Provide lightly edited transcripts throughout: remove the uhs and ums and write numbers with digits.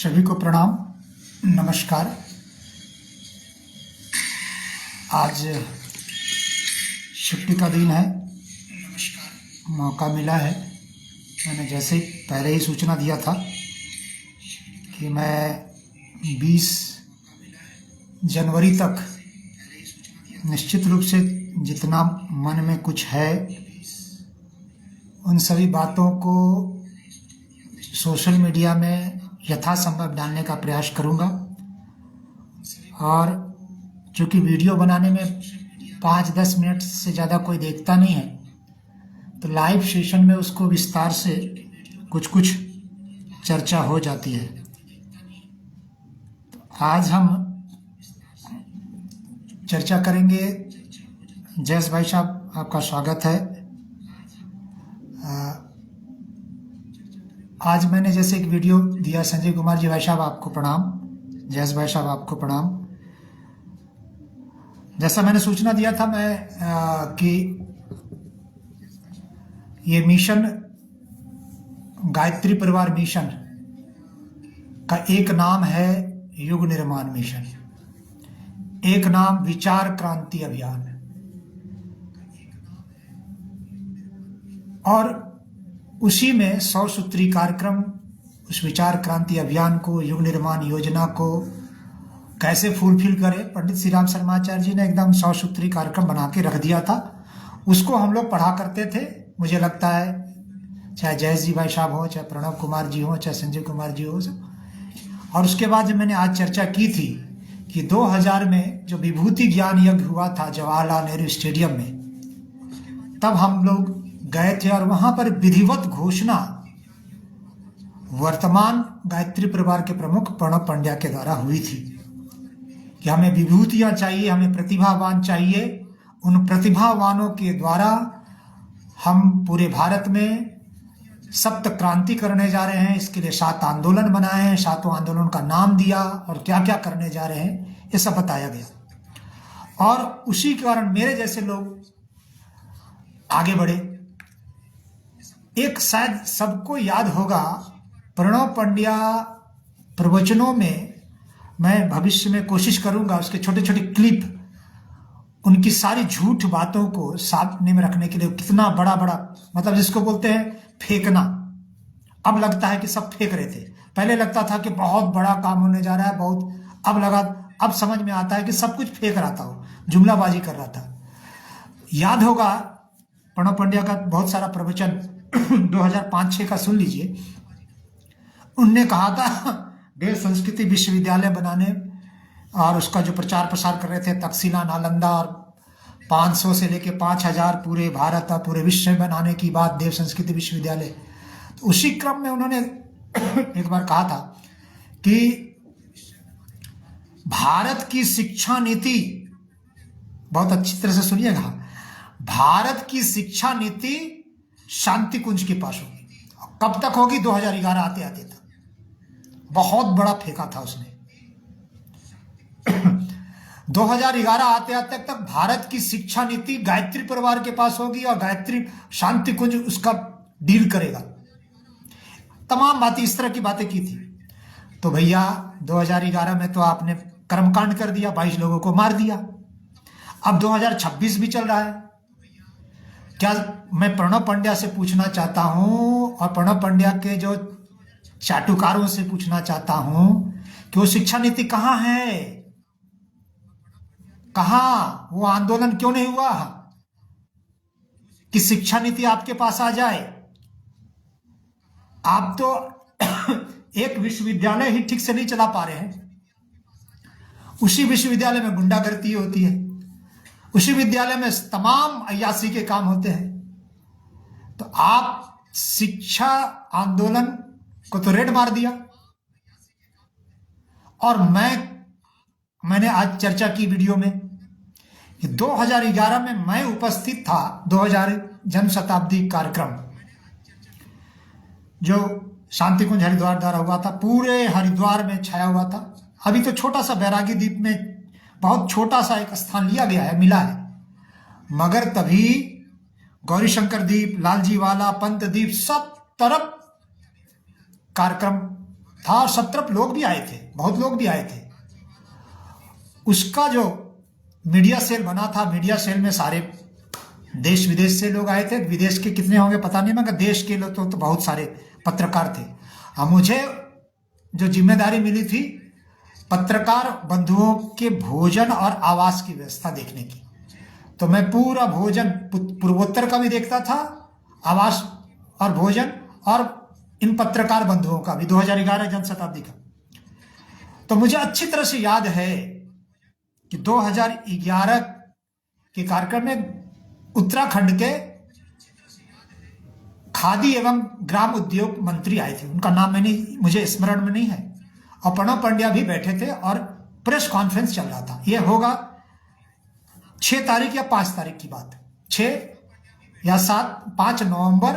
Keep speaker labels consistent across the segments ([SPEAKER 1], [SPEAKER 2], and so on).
[SPEAKER 1] सभी को प्रणाम, नमस्कार। आज छुट्टी का दिन है, मौका मिला है। मैंने जैसे पहले ही सूचना दिया था कि मैं 20 जनवरी तक निश्चित रूप से जितना मन में कुछ है उन सभी बातों को सोशल मीडिया में यथासंभव डालने का प्रयास करूंगा। और चूँकि वीडियो बनाने में 5-10 मिनट से ज़्यादा कोई देखता नहीं है, तो लाइव सेशन में उसको विस्तार से कुछ कुछ चर्चा हो जाती है। तो आज हम चर्चा करेंगे। जयेश भाई साहब, आपका स्वागत है। आज मैंने जैसे एक वीडियो दिया, संजय कुमार जी भाई साहब आपको प्रणाम, जयेश भाई साहब आपको प्रणाम। जैसा मैंने सूचना दिया था कि ये मिशन गायत्री परिवार मिशन का एक नाम है युग निर्माण मिशन, एक नाम विचार क्रांति अभियान, और उसी में 100 सूत्री कार्यक्रम, उस विचार क्रांति अभियान को, युग निर्माण योजना को कैसे फुलफिल करे, पंडित श्री राम शर्माचार्य जी ने एकदम 100 सूत्री कार्यक्रम बना के रख दिया था। उसको हम लोग पढ़ा करते थे। मुझे लगता है चाहे जयेश जी भाई साहब हो, चाहे प्रणव कुमार जी हो, चाहे संजय कुमार जी हो। और उसके बाद जब मैंने आज चर्चा की थी कि 2000 में जो विभूति ज्ञान यज्ञ हुआ था जवाहरलाल नेहरू स्टेडियम में, तब हम लोग गए थे और वहां पर विधिवत घोषणा वर्तमान गायत्री परिवार के प्रमुख प्रणव पंड्या के द्वारा हुई थी कि हमें विभूतियां चाहिए, हमें प्रतिभावान चाहिए। उन प्रतिभावानों के द्वारा हम पूरे भारत में सप्त क्रांति करने जा रहे हैं। इसके लिए 7 आंदोलन बनाए हैं, 7 आंदोलन का नाम दिया और क्या क्या करने जा रहे हैं ये सब बताया गया। और उसी कारण मेरे जैसे लोग आगे बढ़े। एक शायद सबको याद होगा, प्रणव पंड्या प्रवचनों में मैं भविष्य में कोशिश करूंगा उसके छोटे छोटे क्लिप, उनकी सारी झूठ बातों को सामने में रखने के लिए। कितना बड़ा बड़ा, मतलब जिसको बोलते हैं फेंकना। अब लगता है कि सब फेंक रहे थे, पहले लगता था कि बहुत बड़ा काम होने जा रहा है, बहुत। अब समझ में आता है कि सब कुछ फेंक रहा था, वो जुमलाबाजी कर रहा था। याद होगा प्रणव पंड्या का बहुत सारा प्रवचन 2005-06 का सुन लीजिए। उनने कहा था देव संस्कृति विश्वविद्यालय बनाने, और उसका जो प्रचार प्रसार कर रहे थे तक्षशिला, नालंदा, और 500 से लेके 5000 पूरे भारत और पूरे विश्व में बनाने की बात, देव संस्कृति विश्वविद्यालय। तो उसी क्रम में उन्होंने एक बार कहा था कि भारत की शिक्षा नीति, बहुत अच्छी तरह से सुनिएगा, भारत की शिक्षा नीति शांति कुंज के पास होगी। कब तक होगी? 2011 आते आते तक। बहुत बड़ा फेंका था उसने। 2011 आते आते तक भारत की शिक्षा नीति गायत्री परिवार के पास होगी और गायत्री शांति कुंज उसका डील करेगा। तमाम बातें, इस तरह की बातें की थी। तो भैया 2011 में तो आपने कर्मकांड कर दिया, 22 लोगों को मार दिया। अब 2026 भी चल रहा है। क्या मैं प्रणव पंड्या से पूछना चाहता हूं, और प्रणव पंड्या के जो चाटुकारों से पूछना चाहता हूं कि वो शिक्षा नीति कहां है? कहां वो आंदोलन क्यों नहीं हुआ कि शिक्षा नीति आपके पास आ जाए? आप तो एक विश्वविद्यालय ही ठीक से नहीं चला पा रहे हैं। उसी विश्वविद्यालय में गुंडागर्दी होती है, उसी विद्यालय में तमाम अय्यासी के काम होते हैं। तो आप शिक्षा आंदोलन को तो रेड मार दिया। और मैंने आज चर्चा की वीडियो में कि 2011 में मैं उपस्थित था, 2000 जन्म शताब्दी कार्यक्रम जो शांति कुंज हरिद्वार द्वारा हुआ था, पूरे हरिद्वार में छाया हुआ था। अभी तो छोटा सा बैरागी द्वीप में बहुत छोटा सा एक स्थान लिया गया है, मिला है, मगर तभी गौरीशंकर द्वीप, लालजी वाला, पंत द्वीप, सब तरफ कार्यक्रम था और सब तरफ लोग भी आए थे, बहुत लोग भी आए थे। उसका जो मीडिया सेल बना था, मीडिया सेल में सारे देश विदेश से लोग आए थे। विदेश के कितने होंगे पता नहीं, मगर देश के लोग तो बहुत सारे पत्रकार थे। अब मुझे जो जिम्मेदारी मिली थी पत्रकार बंधुओं के भोजन और आवास की व्यवस्था देखने की, तो मैं पूरा भोजन पूर्वोत्तर का भी देखता था, आवास और भोजन, और इन पत्रकार बंधुओं का भी 2011 जन शताब्दी का। तो मुझे अच्छी तरह से याद है कि 2011 के कार्यक्रम में उत्तराखंड के खादी एवं ग्राम उद्योग मंत्री आए थे, उनका नाम मुझे स्मरण में नहीं है, और प्रणब पंड्या भी बैठे थे और प्रेस कॉन्फ्रेंस चल रहा था। यह होगा 6 तारीख या 5 तारीख की बात, 6 या 5 नवंबर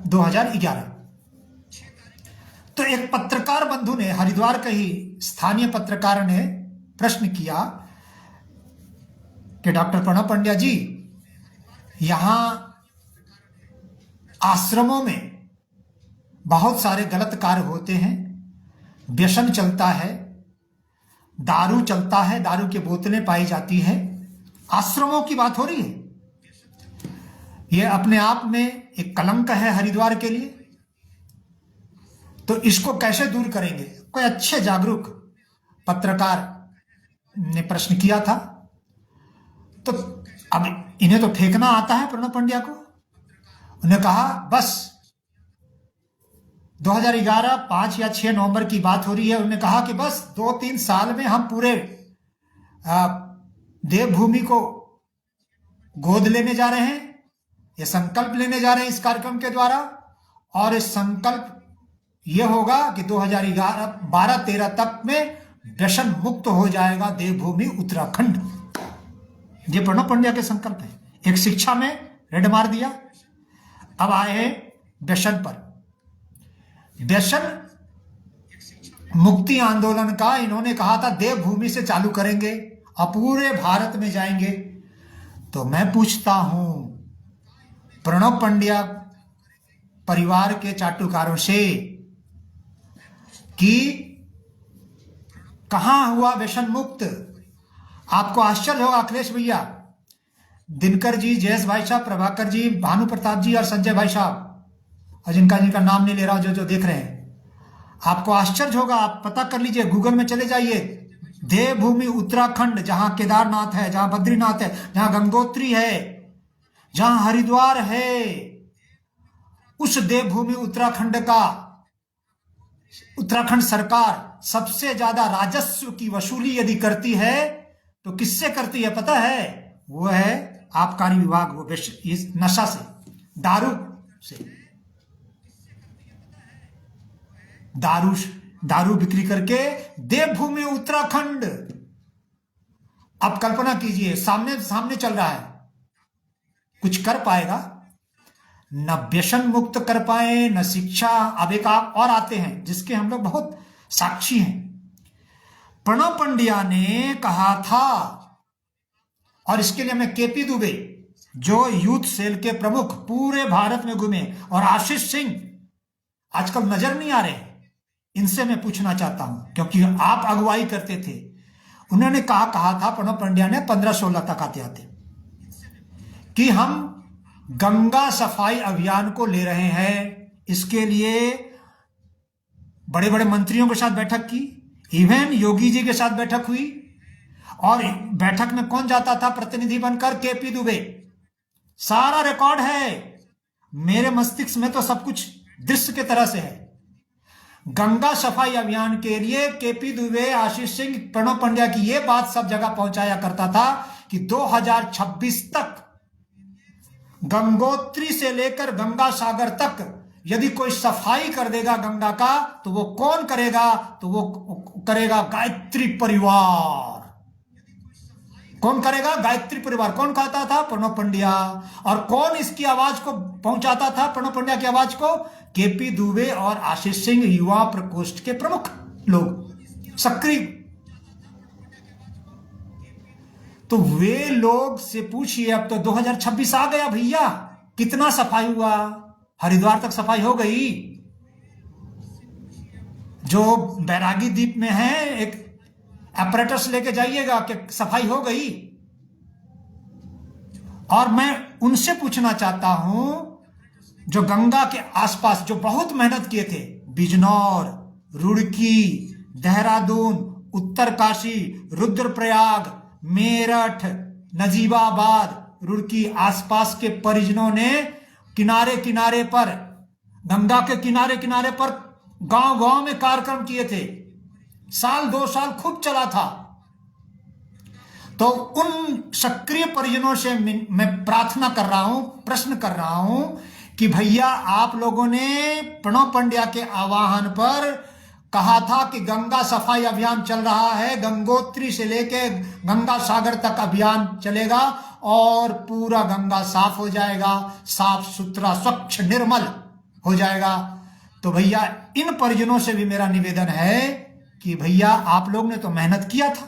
[SPEAKER 1] 2011। तो एक पत्रकार बंधु ने, हरिद्वार के ही स्थानीय पत्रकार ने प्रश्न किया कि डॉक्टर प्रणब पंड्या जी, यहां आश्रमों में बहुत सारे गलत कार्य होते हैं, व्यसन चलता है, दारू चलता है, दारू की बोतलें पाई जाती है, आश्रमों की बात हो रही है। यह अपने आप में एक कलंक है हरिद्वार के लिए, तो इसको कैसे दूर करेंगे? कोई अच्छे जागरूक पत्रकार ने प्रश्न किया था। तो अब इन्हें तो फेंकना आता है प्रणब पंड्या को। उन्हें कहा बस 2011 5 या 6 नवंबर की बात हो रही है। उन्होंने कहा कि बस 2-3 साल में हम पूरे देवभूमि को गोद लेने जा रहे हैं, ये संकल्प लेने जा रहे हैं इस कार्यक्रम के द्वारा, और इस संकल्प यह होगा कि 2012-13 तक में व्यसन मुक्त हो जाएगा देवभूमि उत्तराखंड। ये प्रणब पंड्या के संकल्प है। एक शिक्षा में रेड मार दिया। अब आए हैं व्यसन पर। व्यसन मुक्ति आंदोलन का इन्होंने कहा था देवभूमि से चालू करेंगे और पूरे भारत में जाएंगे। तो मैं पूछता हूं प्रणब पंड्या परिवार के चाटुकारों से कि कहां हुआ व्यसन मुक्त? आपको आश्चर्य होगा अखिलेश भैया, दिनकर जी, जयेश भाई साहब, प्रभाकर जी, भानु प्रताप जी और संजय भाई साहब, और जिनका नाम नहीं ले रहा, जो देख रहे हैं, आपको आश्चर्य होगा। आप पता कर लीजिए, गूगल में चले जाइए, देवभूमि उत्तराखंड, जहां केदारनाथ है, जहां बद्रीनाथ है, जहां गंगोत्री है, जहां हरिद्वार है, उस देवभूमि उत्तराखंड का उत्तराखंड सरकार सबसे ज्यादा राजस्व की वसूली यदि करती है तो किससे करती है पता है? वो है आबकारी विभाग, वो इस नशा से, दारू से, दारू बिक्री करके देवभूमि उत्तराखंड। अब कल्पना कीजिए, सामने चल रहा है, कुछ कर पाएगा? न व्यसन मुक्त कर पाए, न शिक्षा। अब एक और आते हैं जिसके हम लोग बहुत साक्षी हैं। प्रणब पंड्या ने कहा था, और इसके लिए मैं केपी दुबे जो यूथ सेल के प्रमुख पूरे भारत में घूमे, और आशीष सिंह आजकल नजर नहीं आ रहे, इनसे मैं पूछना चाहता हूं क्योंकि आप अगुवाई करते थे। उन्होंने कहा था प्रणब पंड्या ने 15-16 तक आते कि हम गंगा सफाई अभियान को ले रहे हैं। इसके लिए बड़े बड़े मंत्रियों के साथ बैठक की, इवन योगी जी के साथ बैठक हुई, और बैठक में कौन जाता था प्रतिनिधि बनकर? केपी दुबे। सारा रिकॉर्ड है मेरे मस्तिष्क में, तो सब कुछ दृश्य की तरह से है। गंगा सफाई अभियान के लिए केपी दुबे, आशीष सिंह, प्रणब पंड्या की यह बात सब जगह पहुंचाया करता था कि 2026 तक गंगोत्री से लेकर गंगा सागर तक यदि कोई सफाई कर देगा गंगा का, तो वो कौन करेगा? तो वो करेगा गायत्री परिवार। कौन करेगा? गायत्री परिवार। कौन कहता था? प्रणब पंड्या। और कौन इसकी आवाज को पहुंचाता था, प्रणब पंड्या की आवाज को? केपी दुबे और आशीष सिंह, युवा प्रकोष्ठ के प्रमुख लोग, सक्रिय। तो वे लोग से पूछिए, अब तो 2026 आ गया भैया, कितना सफाई हुआ? हरिद्वार तक सफाई हो गई, जो बैरागी द्वीप में है, एक एपरेटस लेके जाइएगा कि सफाई हो गई। और मैं उनसे पूछना चाहता हूं जो गंगा के आसपास जो बहुत मेहनत किए थे, बिजनौर, रुड़की, देहरादून, उत्तरकाशी, रुद्रप्रयाग, मेरठ, नजीबाबाद, रुड़की आसपास के परिजनों ने किनारे किनारे पर, गंगा के किनारे किनारे पर गांव गांव में कार्यक्रम किए थे। साल 2 साल खूब चला था। तो उन सक्रिय परिजनों से मैं प्रार्थना कर रहा हूं, प्रश्न कर रहा हूं कि भैया आप लोगों ने प्रणव पंड्या के आह्वान पर कहा था कि गंगा सफाई अभियान चल रहा है, गंगोत्री से लेके गंगा सागर तक अभियान चलेगा और पूरा गंगा साफ हो जाएगा, साफ सुथरा स्वच्छ निर्मल हो जाएगा। तो भैया इन परिजनों से भी मेरा निवेदन है कि भैया आप लोग ने तो मेहनत किया था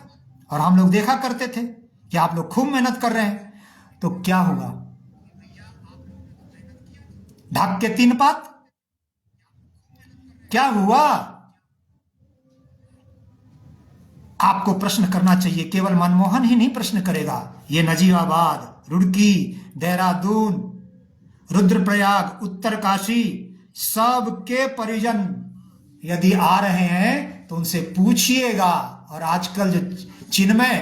[SPEAKER 1] और हम लोग देखा करते थे कि आप लोग खूब मेहनत कर रहे हैं, तो क्या होगा? ढक के 3 पात क्या हुआ? आपको प्रश्न करना चाहिए। केवल मनमोहन ही नहीं प्रश्न करेगा, ये नजीबाबाद, रुड़की, देहरादून, रुद्रप्रयाग, उत्तरकाशी सबके परिजन यदि आ रहे हैं तो उनसे पूछिएगा। और आजकल जो चिन्मय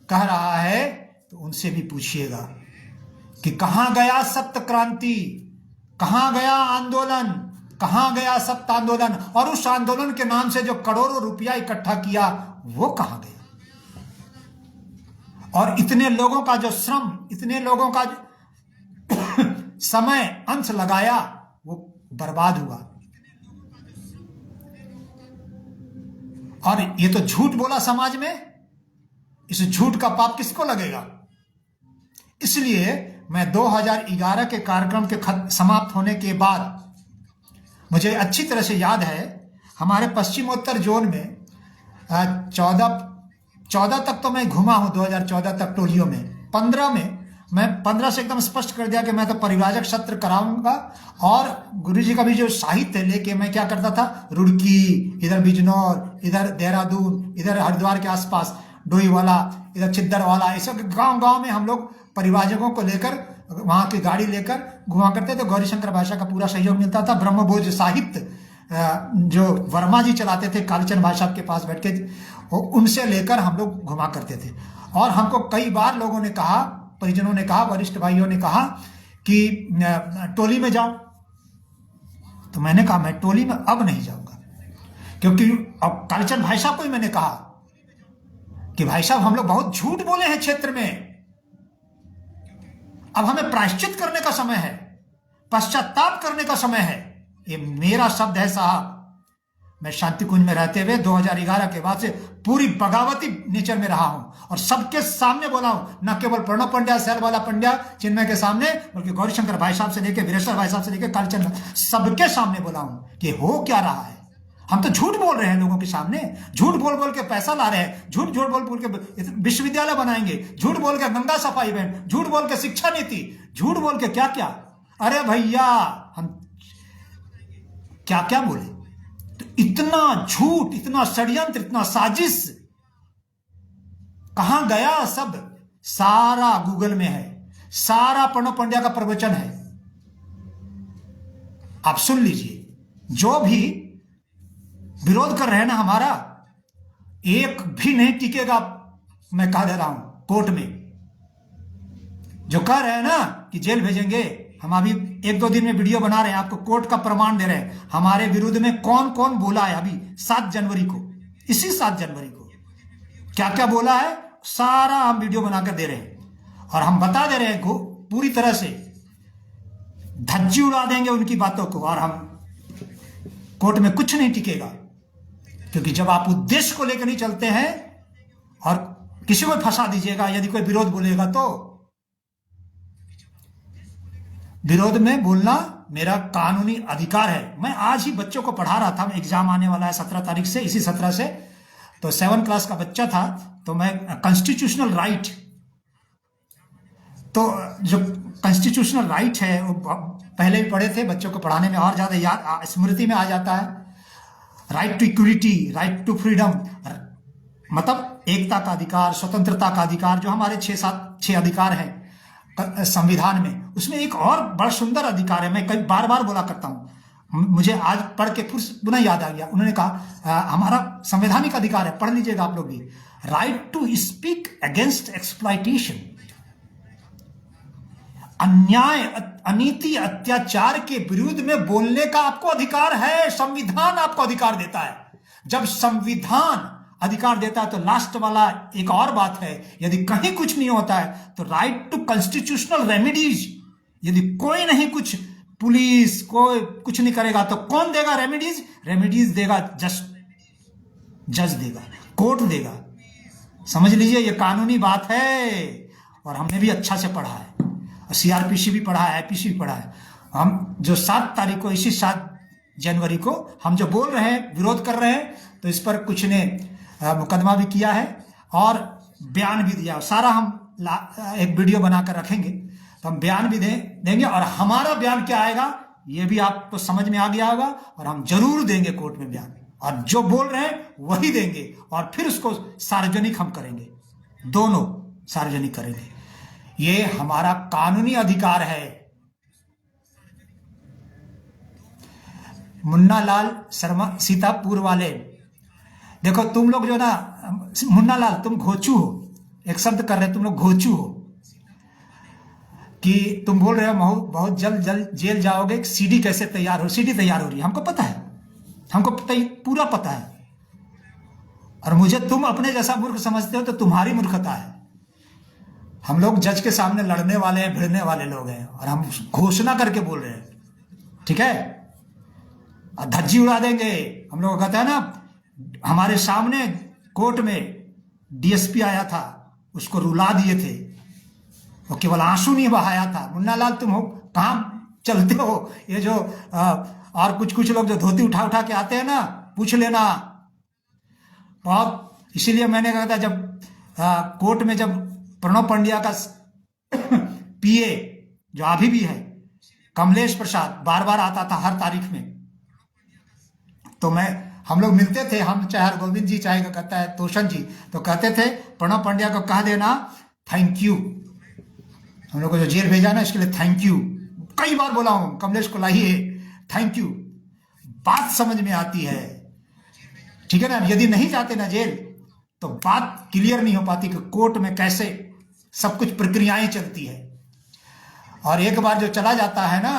[SPEAKER 1] कह रहा है तो उनसे भी पूछिएगा कि कहां गया सप्त क्रांति, कहां गया आंदोलन, कहां गया सप्त आंदोलन, और उस आंदोलन के नाम से जो करोड़ों रुपया इकट्ठा किया वो कहां गया? और इतने लोगों का जो श्रम, इतने लोगों का समय अंश लगाया वो बर्बाद हुआ। और ये तो झूठ बोला समाज में, इस झूठ का पाप किसको लगेगा? इसलिए मैं 2011 के कार्यक्रम के समाप्त होने के बाद, मुझे अच्छी तरह से याद है हमारे पश्चिमोत्तर जोन में 14 तक तो मैं घुमा हूं, 2014 तक टोलियों में। 15 में मैं 15 से एकदम स्पष्ट कर दिया कि मैं तो परिव्राजक सत्र कराऊंगा। और गुरुजी का भी जो साहित्य लेके मैं क्या करता था, रुड़की, इधर बिजनौर, इधर देहरादून, इधर हरिद्वार के आसपास डोईवाला, इधर छिद्दरवाला, ऐसे गांव गांव में हम लोग परिव्राजकों को लेकर वहां की गाड़ी लेकर घुमा करते थे। गौरी शंकर भाषा का पूरा सहयोग मिलता था। ब्रह्मभोज साहित्य जो वर्मा जी चलाते थे कालीचंद भाई साहब के पास बैठ के, उनसे लेकर हम लोग घुमा करते थे। और हमको कई बार लोगों ने कहा, परिजनों ने कहा, वरिष्ठ भाइयों ने कहा कि टोली में जाओ। तो मैंने कहा मैं टोली में अब नहीं जाऊंगा, क्योंकि अब कालीचंद भाई साहब को ही मैंने कहा कि भाई साहब हम लोग बहुत झूठ बोले हैं क्षेत्र में, अब हमें प्रायश्चित करने का समय है, पश्चाताप करने का समय है। ये मेरा शब्द है साहब। मैं शांति कुंज में रहते हुए 2011 के बाद से पूरी बगावती नेचर में रहा हूं और सबके सामने बोला हूं, न केवल प्रणव पंड्या, सैलवाला पंड्या, चिन्मय के सामने, बल्कि गौरीशंकर भाई साहब से लेकर वीरेश्वर भाई साहब से लेकर कालीचंद, सबके सामने बोला हूं कि हो क्या रहा है। हम तो झूठ बोल रहे हैं लोगों के सामने, झूठ बोल बोल के पैसा ला रहे हैं, झूठ बोल बोल के विश्वविद्यालय बनाएंगे, झूठ बोल के गंगा सफाई अभियान, झूठ बोल के शिक्षा नीति, झूठ बोल के क्या क्या। अरे भैया हम क्या क्या बोले? तो इतना झूठ, इतना षड्यंत्र, इतना साजिश कहां गया? सब सारा गूगल में है, सारा प्रणव पंड्या का प्रवचन है, आप सुन लीजिए। जो भी विरोध कर रहे हैं ना हमारा, एक भी नहीं टिकेगा, मैं कह दे रहा हूं कोर्ट में। जो कह रहे हैं ना कि जेल भेजेंगे, हम अभी 1-2 दिन में वीडियो बना रहे हैं, आपको कोर्ट का प्रमाण दे रहे हैं हमारे विरुद्ध में कौन कौन बोला है। अभी 7 जनवरी को, इसी 7 जनवरी को क्या क्या बोला है, सारा हम वीडियो बनाकर दे रहे हैं और हम बता दे रहे हैं पूरी तरह से, धज्जी उड़ा देंगे उनकी बातों को। और हम कोर्ट में कुछ नहीं टिकेगा, क्योंकि जब आप उद्देश्य को लेकर नहीं चलते हैं और किसी को फंसा दीजिएगा, यदि कोई विरोध बोलेगा तो विरोध में बोलना मेरा कानूनी अधिकार है। मैं आज ही बच्चों को पढ़ा रहा था, एग्जाम आने वाला है 17 तारीख से, इसी 17 से, तो 7 क्लास का बच्चा था, तो मैं कॉन्स्टिट्यूशनल राइट, तो जो कॉन्स्टिट्यूशनल राइट है वो पहले भी पढ़े थे, बच्चों को पढ़ाने में और ज्यादा याद स्मृति में आ जाता है। Right to equity, right to freedom, मतलब एकता का अधिकार, स्वतंत्रता का अधिकार, जो हमारे छह अधिकार हैं संविधान में, उसमें एक और बड़ा सुंदर अधिकार है, मैं कई बार बार बोला करता हूं, मुझे आज पढ़ के फिर पुनः याद आ गया। उन्होंने कहा हमारा संवैधानिक अधिकार है, पढ़ लीजिएगा आप लोग भी, right to speak against exploitation, अन्याय, अनीति, अत्याचार के विरुद्ध में बोलने का आपको अधिकार है। संविधान आपको अधिकार देता है। जब संविधान अधिकार देता है तो लास्ट वाला एक और बात है, यदि कहीं कुछ नहीं होता है तो राइट टू कॉन्स्टिट्यूशनल रेमेडीज, यदि कोई नहीं, कुछ पुलिस कोई कुछ नहीं करेगा तो कौन देगा रेमेडीज? रेमेडीज देगा जज देगा, कोर्ट देगा। समझ लीजिए ये कानूनी बात है, और हमने भी अच्छा से पढ़ा है, और सीआरपीसी भी पढ़ा है, आईपीसी भी पढ़ा है। हम जो 7 तारीख को, इसी 7 जनवरी को हम जो बोल रहे हैं, विरोध कर रहे हैं, तो इस पर कुछ ने मुकदमा भी किया है और बयान भी दिया। सारा हम एक वीडियो बनाकर रखेंगे, तो हम बयान भी देंगे, और हमारा बयान क्या आएगा ये भी आपको समझ में आ गया होगा, और हम जरूर देंगे कोर्ट में बयान, और जो बोल रहे हैं वही देंगे, और फिर उसको सार्वजनिक हम करेंगे, दोनों सार्वजनिक करेंगे। ये हमारा कानूनी अधिकार है। मुन्ना लाल शर्मा सीतापुर वाले, देखो तुम लोग जो ना, मुन्ना लाल तुम घोचू हो, एक शब्द कर रहे तुम लोग घोचू हो, कि तुम बोल रहे हो बहुत जल्द जेल जाओगे, सीडी कैसे तैयार हो, सीडी तैयार हो रही है, हमको पता है, हमको पूरा पता है, और मुझे तुम अपने जैसा मूर्ख समझते हो तो तुम्हारी मूर्खता है। हम लोग जज के सामने लड़ने वाले हैं, भिड़ने वाले लोग हैं, और हम घोषणा करके बोल रहे हैं, ठीक है, और धज्जी उड़ा देंगे। हम लोग कहते हैं ना, हमारे सामने कोर्ट में डीएसपी आया था, उसको रुला दिए थे, वो केवल आंसू नहीं बहाया था। मुन्ना लाल तुम हो कहाँ चलते हो? ये जो और कुछ लोग जो धोती उठा उठा के आते हैं ना, पूछ लेना बहुत। इसीलिए मैंने कहा था, जब कोर्ट में जब प्रणब पंड्या का पीए जो अभी भी है, कमलेश प्रसाद, बार बार आता था हर तारीख में, तो हम लोग मिलते थे, हम चाहे गोविंद जी, चाहे कहता है तोशन जी, तो कहते थे प्रणब पंड्या को कह देना थैंक यू, हम लोग को जो जेल भेजा ना इसके लिए थैंक यू। कई बार बोला हूं, कमलेश को लाइए, थैंक यू। बात समझ में आती है, ठीक है ना। यदि नहीं जाते ना जेल तो बात क्लियर नहीं हो पाती कि कोर्ट में कैसे सब कुछ प्रक्रियाएं चलती है। और एक बार जो चला जाता है ना,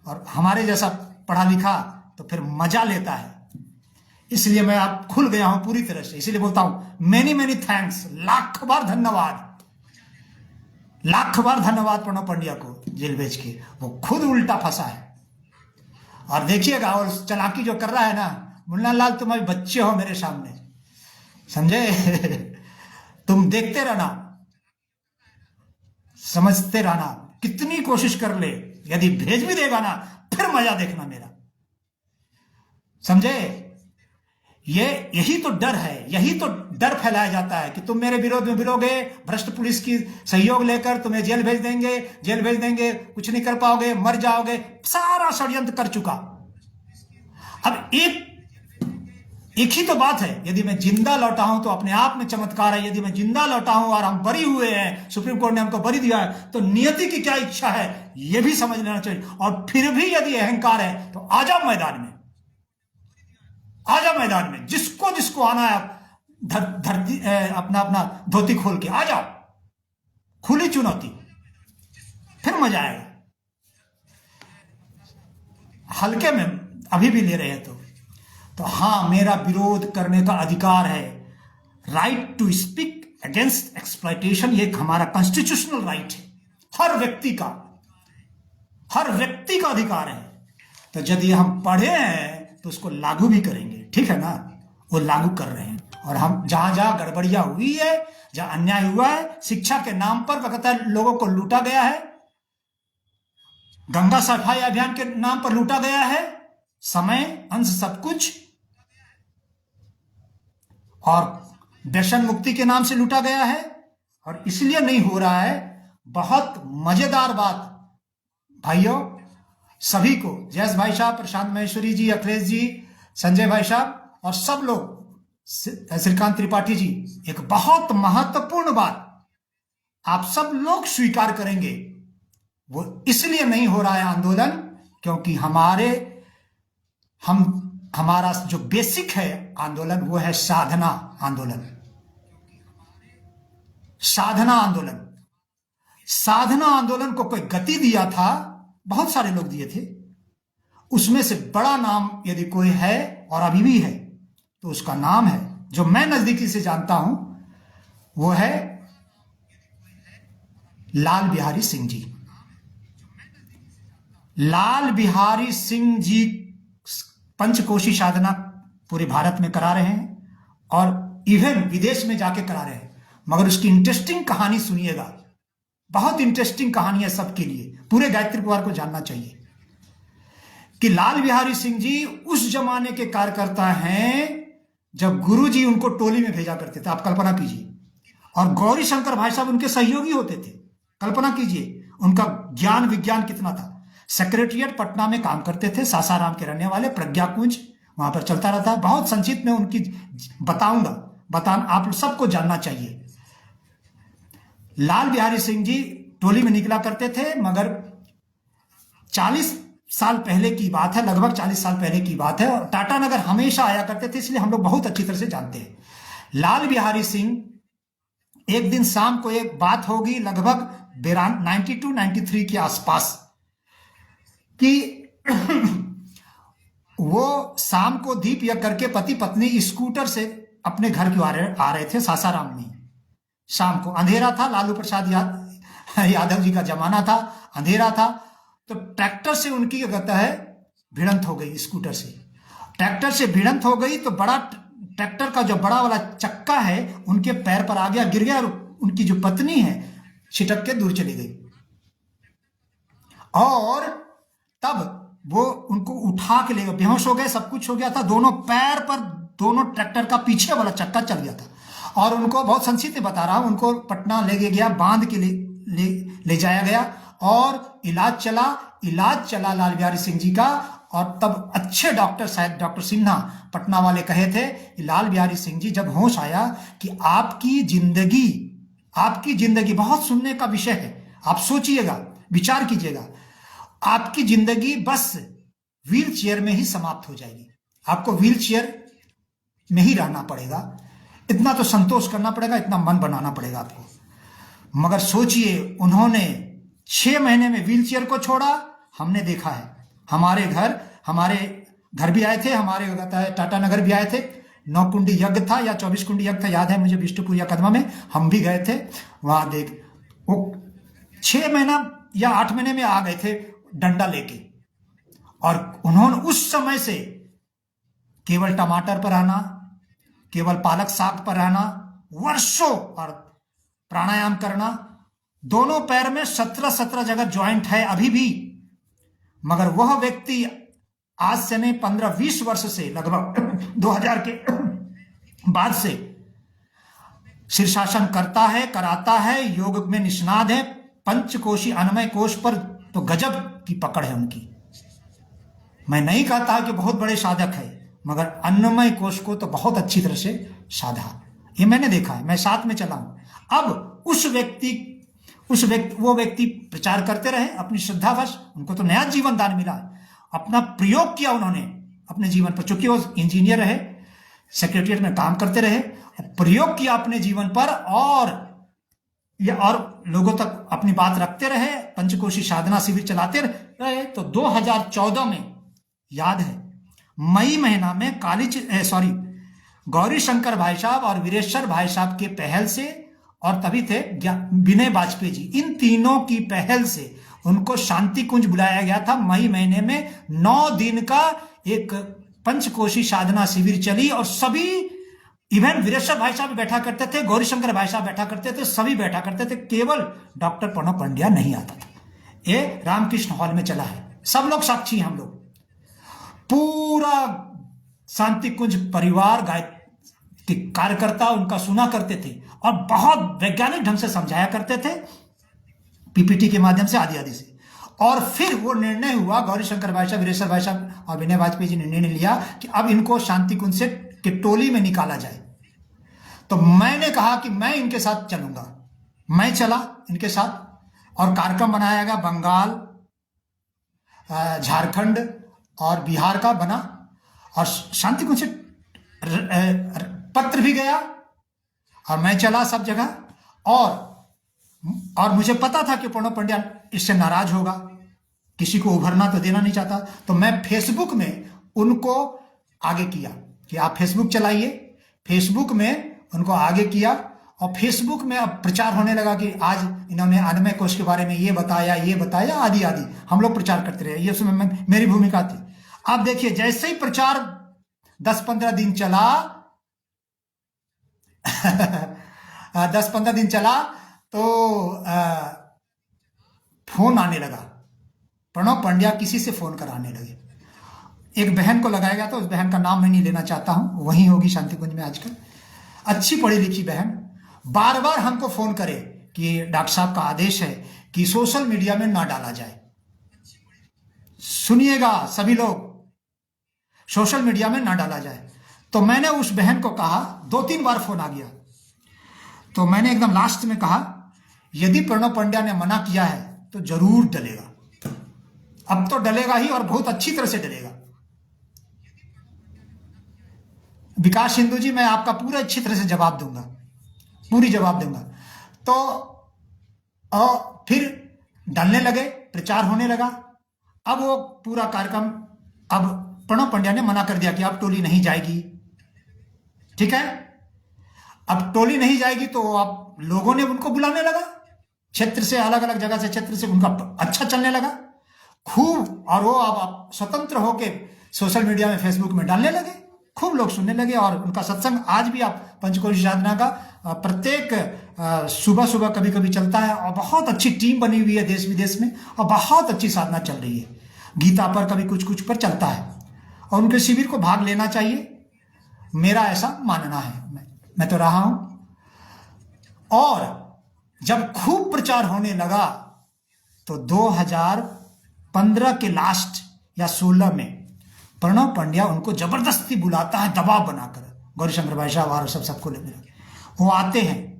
[SPEAKER 1] और हमारे जैसा पढ़ा लिखा, तो फिर मजा लेता है। इसलिए मैं आप खुल गया हूं पूरी तरह से, इसीलिए बोलता हूं मेनी थैंक्स, लाख बार धन्यवाद, लाख बार धन्यवाद प्रणब पंड्या को जेल भेज के। वो खुद उल्टा फंसा है, और देखिएगा, और चालाकी जो कर रहा है ना, मुन्ना लाल तुम अभी बच्चे हो मेरे सामने, समझे? तुम देखते रहना, समझते रहना, कितनी कोशिश कर ले, यदि भेज भी देगा ना, फिर मजा देखना मेरा, समझे? यही तो डर है, यही तो डर फैलाया जाता है कि तुम मेरे विरोध में भिड़ोगे, भ्रष्ट पुलिस की सहयोग लेकर तुम्हें जेल भेज देंगे, कुछ नहीं कर पाओगे, मर जाओगे। सारा षड्यंत्र कर चुका। अब एक ही तो बात है, यदि मैं जिंदा लौटा हूं तो अपने आप में चमत्कार है। यदि मैं जिंदा लौटा हूं और हम बरी हुए हैं, सुप्रीम कोर्ट ने हमको बरी दिया है, तो नियति की क्या इच्छा है यह भी समझ लेना चाहिए। और फिर भी यदि अहंकार है तो आ जाओ मैदान में, आ जाओ मैदान में, जिसको आना है धरती अपना धोती खोल के आ जाओ, खुली चुनौती, फिर मजा आएगा। हल्के में अभी भी ले रहे हैं तो हाँ, मेरा विरोध करने का अधिकार है, right to speak against exploitation, ये हमारा कॉन्स्टिट्यूशनल राइट है, हर व्यक्ति का अधिकार है। तो यदि हम पढ़े हैं तो उसको लागू भी करेंगे, ठीक है ना? वो लागू कर रहे हैं। और हम जहां गड़बड़ियां हुई है, जहां अन्याय हुआ है, शिक्षा के नाम पर लगातार लोगों को लूटा गया है, गंगा सफाई अभियान के नाम पर लूटा गया है, समय अंश सब कुछ, और व्यसन मुक्ति के नाम से लूटा गया है। और इसलिए नहीं हो रहा है। बहुत मजेदार बात भाइयों, सभी को, जयस भाई साहब, प्रशांत महेश्वरी जी, अखिलेश जी, संजय भाई साहब और सब लोग, श्रीकांत त्रिपाठी जी, एक बहुत महत्वपूर्ण बात आप सब लोग स्वीकार करेंगे, वो इसलिए नहीं हो रहा है आंदोलन क्योंकि हमारा जो बेसिक है आंदोलन वो है साधना आंदोलन। साधना आंदोलन, साधना आंदोलन को कोई गति दिया था, बहुत सारे लोग दिए थे, उसमें से बड़ा नाम यदि कोई है और अभी भी है तो उसका नाम है, जो मैं नजदीकी से जानता हूं, वो है लाल बिहारी सिंह जी। लाल बिहारी सिंह जी पंचकोशी साधना पूरे भारत में करा रहे हैं और इवन विदेश में जाके करा रहे हैं। मगर उसकी इंटरेस्टिंग कहानी सुनिएगा, बहुत इंटरेस्टिंग कहानी है सबके लिए, पूरे गायत्री परिवार को जानना चाहिए कि लाल बिहारी सिंह जी उस जमाने के कार्यकर्ता हैं जब गुरुजी उनको टोली में भेजा करते थे, आप कल्पना कीजिए, और गौरी शंकर भाई साहब उनके सहयोगी होते थे। कल्पना कीजिए उनका ज्ञान विज्ञान कितना था। सेक्रेटरिएट पटना में काम करते थे, सासाराम के रहने वाले, प्रज्ञा कुंज वहां पर चलता रहता है। बहुत संक्षिप्त में उनकी बताऊंगा, आप सबको जानना चाहिए। लाल बिहारी सिंह जी टोली में निकला करते थे, मगर 40 साल पहले की बात है, लगभग 40 साल पहले की बात है, और टाटा नगर हमेशा आया करते थे, इसलिए हम लोग बहुत अच्छी तरह से जानते हैं। लाल बिहारी सिंह एक दिन शाम को एक बात होगी लगभग 92-93 के आसपास कि वो शाम को दीप यज्ञ करके पति पत्नी स्कूटर से अपने घर क्यों आ रहे थे सासाराम में। शाम को अंधेरा था, लालू प्रसाद यादव जी का जमाना था, अंधेरा था, तो ट्रैक्टर से उनकी क्या कहता है भिड़ंत हो गई। स्कूटर से ट्रैक्टर से भिड़ंत हो गई तो बड़ा ट्रैक्टर का जो बड़ा वाला चक्का है उनके पैर पर आ गया, गिर गया, और उनकी जो पत्नी है छिटक के दूर चली गई। और तब वो उनको उठा के ले गए, बेहोश हो गए, सब कुछ हो गया था, दोनों पैर पर, दोनों ट्रैक्टर का पीछे वाला चक्का चल गया था। और उनको बहुत संक्षिप्त बता रहा हूं, उनको पटना ले गया, बांध के ले जाया गया और इलाज चला लाल बिहारी सिंह जी का। और तब अच्छे डॉक्टर, शायद डॉक्टर सिन्हा पटना वाले कहे थे कि लाल बिहारी सिंह जी जब होश आया कि आपकी जिंदगी बहुत सुनने का विषय है, आप सोचिएगा, विचार कीजिएगा, आपकी जिंदगी बस व्हील चेयर में ही समाप्त हो जाएगी, आपको व्हील चेयर में ही रहना पड़ेगा, इतना तो संतोष करना पड़ेगा, इतना मन बनाना पड़ेगा आपको। मगर सोचिए, उन्होंने 6 महीने में व्हील चेयर को छोड़ा। हमने देखा है, हमारे घर भी आए थे, हमारे कहता है टाटा नगर भी आए थे, 9 कुंडी यज्ञ था या 24 कुंडी यज्ञ था, याद है मुझे, विष्णुपुर या कदमा में हम भी गए थे। वहां देख, वो 6 महीना या 8 महीने में आ गए थे डंडा लेके। और उन्होंने उस समय से केवल टमाटर पर रहना, केवल पालक साग पर रहना, वर्षों, और प्राणायाम करना, दोनों पैर में 17 जगह ज्वाइंट है अभी भी। मगर वह व्यक्ति आज से नहीं, 15-20 वर्ष से, लगभग 2000 के बाद से शीर्षासन करता है, कराता है, योग में निष्णात है। पंचकोशी अन्नमय कोश पर तो गजब की पकड़ है उनकी। मैं नहीं कहता कि बहुत बड़े साधक है, मगर अन्नमय कोश को तो बहुत अच्छी तरह से साधा, ये मैंने देखा है, मैं साथ में चला हूं। अब वो व्यक्ति प्रचार करते रहे अपनी श्रद्धावश, उनको तो नया जीवन दान मिला, अपना प्रयोग किया उन्होंने अपने जीवन पर, चूंकि वो इंजीनियर रहे, सेक्रेटरिएट में काम करते रहे, प्रयोग किया अपने जीवन पर, और लोगों तक अपनी बात रखते रहे, पंचकोशी साधना शिविर चलाते रहे। तो 2014 में, याद है, मई महीना में गौरी शंकर भाई साहब और वीरेश्वर भाई साहब के पहल से, और तभी थे विनय वाजपेयी जी, इन तीनों की पहल से उनको शांति कुंज बुलाया गया था। मई महीने में 9 दिन का एक पंचकोशी साधना शिविर चली, और सभी, इवन वीरेश्वर भाई साहब भी बैठा करते थे, गौरी शंकर भाई साहब बैठा करते थे, सभी बैठा करते थे, केवल डॉक्टर प्रणब पंड्या नहीं आता था। ये रामकृष्ण हॉल में चला है, सब लोग साक्षी हैं, हम लोग पूरा शांति कुंज परिवार के कार्यकर्ता उनका सुना करते थे, और बहुत वैज्ञानिक ढंग से समझाया करते थे, पीपीटी के माध्यम से, आदि आदि से। और फिर वो निर्णय हुआ, गौरी शंकर भाई साहब, वीरेश्वर भाई साहब और विनय वाजपेयी जी ने निर्णय लिया कि अब इनको शांति कुंज से के टोली में निकाला जाए। तो मैंने कहा कि मैं इनके साथ चलूंगा। मैं चला इनके साथ और कार्यक्रम बनाया गया। बंगाल, झारखंड और बिहार का बना और शांति कुंज से पत्र भी गया और मैं चला सब जगह। और मुझे पता था कि प्रणब पंड्या इससे नाराज होगा, किसी को उभरना तो देना नहीं चाहता। तो मैं फेसबुक में उनको आगे किया कि आप फेसबुक चलाइए। फेसबुक में उनको आगे किया और फेसबुक में अब प्रचार होने लगा कि आज इन्होंने अन्वय कोश के बारे में ये बताया आदि आदि। हम लोग प्रचार करते रहे, ये उसमें मेरी भूमिका थी। अब देखिए, जैसे ही प्रचार 10-15 दिन चला 10-15 दिन चला तो फोन आने लगा। प्रणब पंड्या किसी से फोन कराने लगे। एक बहन को लगाया गया था, उस बहन का नाम मैं नहीं लेना चाहता हूं, वहीं होगी शांति कुंज में आजकल, अच्छी पढ़ी लिखी बहन, बार बार हमको फोन करे कि डॉक्टर साहब का आदेश है कि सोशल मीडिया में ना डाला जाए। सुनिएगा सभी लोग, सोशल मीडिया में ना डाला जाए। तो मैंने उस बहन को कहा, 2-3 बार फोन आ गया, तो मैंने एकदम लास्ट में कहा यदि प्रणब पंड्या ने मना किया है तो जरूर डलेगा। अब तो डलेगा ही और बहुत अच्छी तरह से डलेगा। विकास सिंधु जी, मैं आपका पूरा अच्छी तरह से जवाब दूंगा, पूरी जवाब दूंगा। तो और फिर डलने लगे, प्रचार होने लगा। अब वो पूरा कार्यक्रम, अब प्रणब पंड्या ने मना कर दिया कि अब टोली नहीं जाएगी। ठीक है, अब टोली नहीं जाएगी तो अब लोगों ने उनको बुलाने लगा, क्षेत्र से, अलग अलग जगह से, क्षेत्र से उनका अच्छा चलने लगा खूब। और वो अब स्वतंत्र होके सोशल मीडिया में, फेसबुक में डालने लगे, खूब लोग सुनने लगे। और उनका सत्संग आज भी आप पंचकोशी साधना का प्रत्येक सुबह सुबह कभी कभी चलता है और बहुत अच्छी टीम बनी हुई है देश विदेश में और बहुत अच्छी साधना चल रही है। गीता पर कभी कुछ कुछ पर चलता है और उनके शिविर को भाग लेना चाहिए, मेरा ऐसा मानना है। मैं तो रहा हूं। और जब खूब प्रचार होने लगा तो 2015 के लास्ट या 16 में प्रणब पंड्या उनको जबरदस्ती बुलाता है, दबाव बनाकर, गौरी शंकर भाई साहब और सबको लेकर वो आते हैं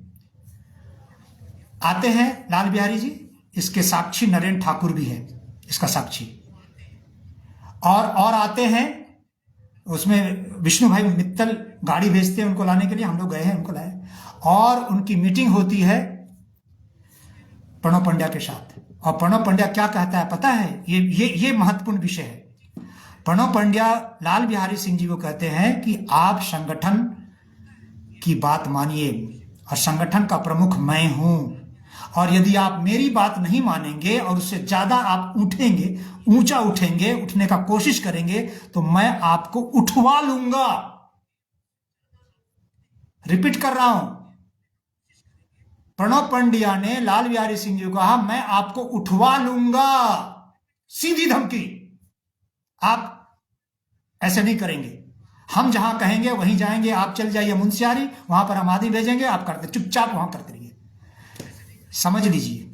[SPEAKER 1] लाल बिहारी जी, इसके साक्षी नरेंद्र ठाकुर भी है, इसका साक्षी। और आते हैं, उसमें विष्णु भाई मित्तल गाड़ी भेजते हैं उनको लाने के लिए, हम लोग गए हैं, उनको लाए। और उनकी मीटिंग होती है प्रणब पंड्या के साथ। और प्रणब पंड्या क्या कहता है पता है? ये महत्वपूर्ण विषय है। प्रणब पंड्या लाल बिहारी सिंह जी को कहते हैं कि आप संगठन की बात मानिए और संगठन का प्रमुख मैं हूं, और यदि आप मेरी बात नहीं मानेंगे और उससे ज्यादा आप उठेंगे, ऊंचा उठेंगे, उठने का कोशिश करेंगे, तो मैं आपको उठवा लूंगा। रिपीट कर रहा हूं, प्रणब पंड्या ने लाल बिहारी सिंह जी को कहा मैं आपको उठवा लूंगा। सीधी धमकी, आप ऐसे नहीं करेंगे, हम जहां कहेंगे वहीं जाएंगे, आप चल जाइए मुंशियारी, वहां पर हम आदमी भेजेंगे, आप करते, चुपचाप वहां करते रहिए। समझ लीजिए,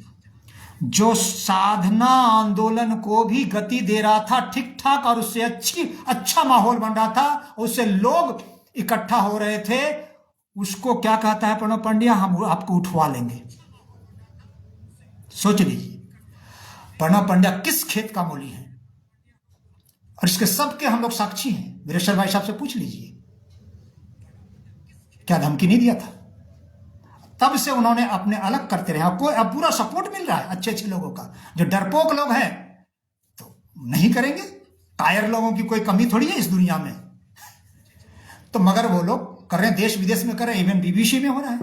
[SPEAKER 1] जो साधना आंदोलन को भी गति दे रहा था ठीक ठाक, और उससे अच्छा माहौल बन रहा था, उससे लोग इकट्ठा हो रहे थे, उसको क्या कहता है प्रणब पंड्या? हम आपको उठवा लेंगे। सोच लीजिए प्रणब पंड्या किस खेत का मूली है, और इसके सबके हम लोग साक्षी हैं। वीरेश्वर भाई साहब से पूछ लीजिए, क्या धमकी नहीं दिया था? तब से उन्होंने अपने अलग करते रहे। कोई अब पूरा सपोर्ट मिल रहा है अच्छे अच्छे लोगों का। जो डरपोक लोग हैं तो नहीं करेंगे, कायर लोगों की कोई कमी थोड़ी है इस दुनिया में, तो मगर वो लोग कर रहे हैं, देश विदेश में कर रहे हैं, इवन बीबीसी में हो रहा है।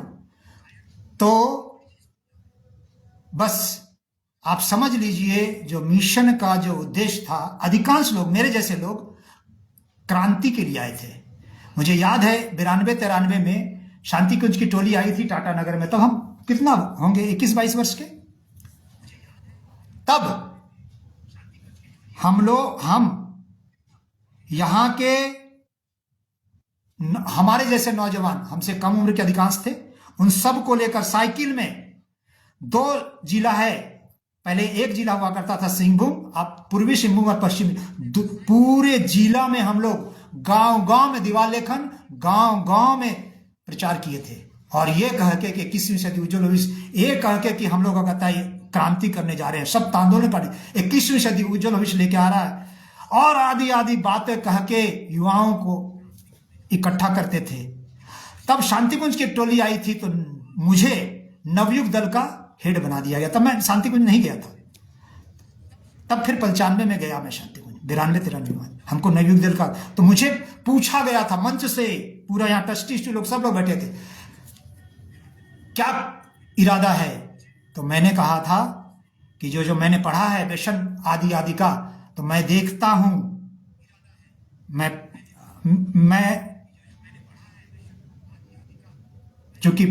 [SPEAKER 1] तो बस आप समझ लीजिए, जो मिशन का जो उद्देश्य था, अधिकांश लोग, मेरे जैसे लोग, क्रांति के लिए आए थे। मुझे याद है 92-93 में शांति कुंज की टोली आई थी टाटा नगर में। तब हम कितना होंगे, 21-22 वर्ष के। तब हम यहां के हमारे जैसे नौजवान, हमसे कम उम्र के अधिकांश थे, उन सब को लेकर साइकिल में, 2 जिला है पहले एक जिला हुआ करता था सिंहभूम, अब पूर्वी सिंहभूम और पश्चिमी, पूरे जिला में हम लोग गांव गांव में दीवार लेखन, गांव गांव में प्रचार किए थे। और ये कह के कि 21वीं सदी उज्जवल भविष्य, ये कह के कि हम लोग का कहता है क्रांति करने जा रहे हैं, सब आंदोलन पर 21वीं सदी उज्जवल भविष्य लेके आ रहा है, और आदि आदि बातें कह के युवाओं को इकट्ठा करते थे। तब शांतिकुंज की टोली आई थी तो मुझे नवयुग दल का हेड बना दिया गया। तब मैं शांतिकुंज नहीं गया था, तब फिर 95 में गया मैं शांतिकुंज, 92-93 में हमको नवयुग दल का, तो मुझे पूछा गया था मंच से, पूरा यहाँ ट्रस्टी लोग सब लोग बैठे थे, क्या इरादा है? तो मैंने कहा था कि जो मैंने पढ़ा है वेशन आदि आदि का, तो मैं देखता हूं, मैं चूंकि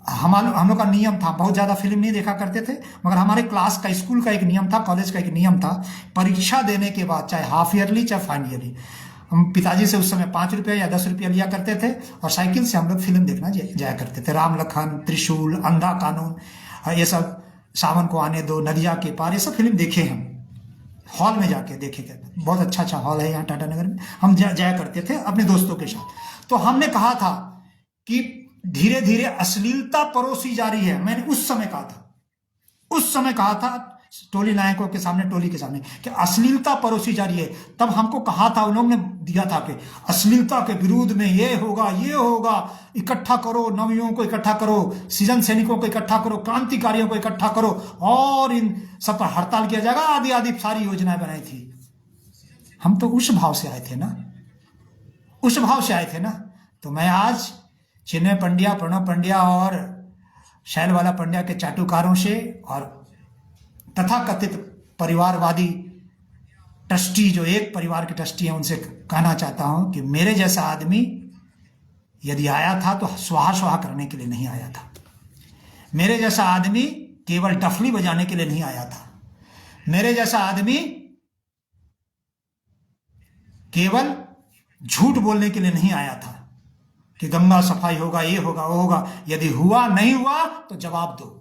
[SPEAKER 1] हम लोग का नियम था, बहुत ज्यादा फिल्म नहीं देखा करते थे, मगर हमारे क्लास का, स्कूल का एक नियम था, कॉलेज का एक नियम था, परीक्षा देने के बाद चाहे हाफ ईयरली चाहे फाइनल ईयरली, हम पिताजी से उस समय 5 रुपया या 10 रुपया लिया करते थे और साइकिल से हम लोग फिल्म देखना जाया करते थे। राम लखन, त्रिशूल, अंधा कानून, ये सब, सावन को आने दो, नदिया के पार, ये सब फिल्म देखे हम, हॉल में जाके देखे थे। बहुत अच्छा अच्छा हॉल है यहाँ टाटानगर में, हम जाया करते थे अपने दोस्तों के साथ। तो हमने कहा था कि धीरे धीरे अश्लीलता परोसी जा रही है। मैंने उस समय कहा था टोली नायकों के सामने, टोली के सामने, कि अश्लीलता परोसी जा रही है। तब हमको कहा था, उन लोगों ने दिया था कि अश्लीलता के विरोध में ये होगा, इकट्ठा करो, नवयुवकों को इकट्ठा करो, सृजन सैनिकों को इकट्ठा करो, क्रांतिकारियों को इकट्ठा करो और इन सब पर हड़ताल किया जाएगा, आदि आदि सारी योजनाएं बनाई थी। हम तो उस भाव से आए थे ना, तो मैं आज चिन्मय पंड्या, प्रणव पंड्या और शैलवाला पंड्या के चाटुकारों से और तथाकथित परिवारवादी ट्रस्टी, जो एक परिवार के ट्रस्टी हैं, उनसे कहना चाहता हूं कि मेरे जैसा आदमी यदि आया था तो स्वाहा करने के लिए नहीं आया था। मेरे जैसा आदमी केवल डफली बजाने के लिए नहीं आया था। मेरे जैसा आदमी केवल झूठ बोलने के लिए नहीं आया था कि गंगा सफाई होगा, ये होगा, वो होगा। यदि हुआ, नहीं हुआ तो जवाब दो।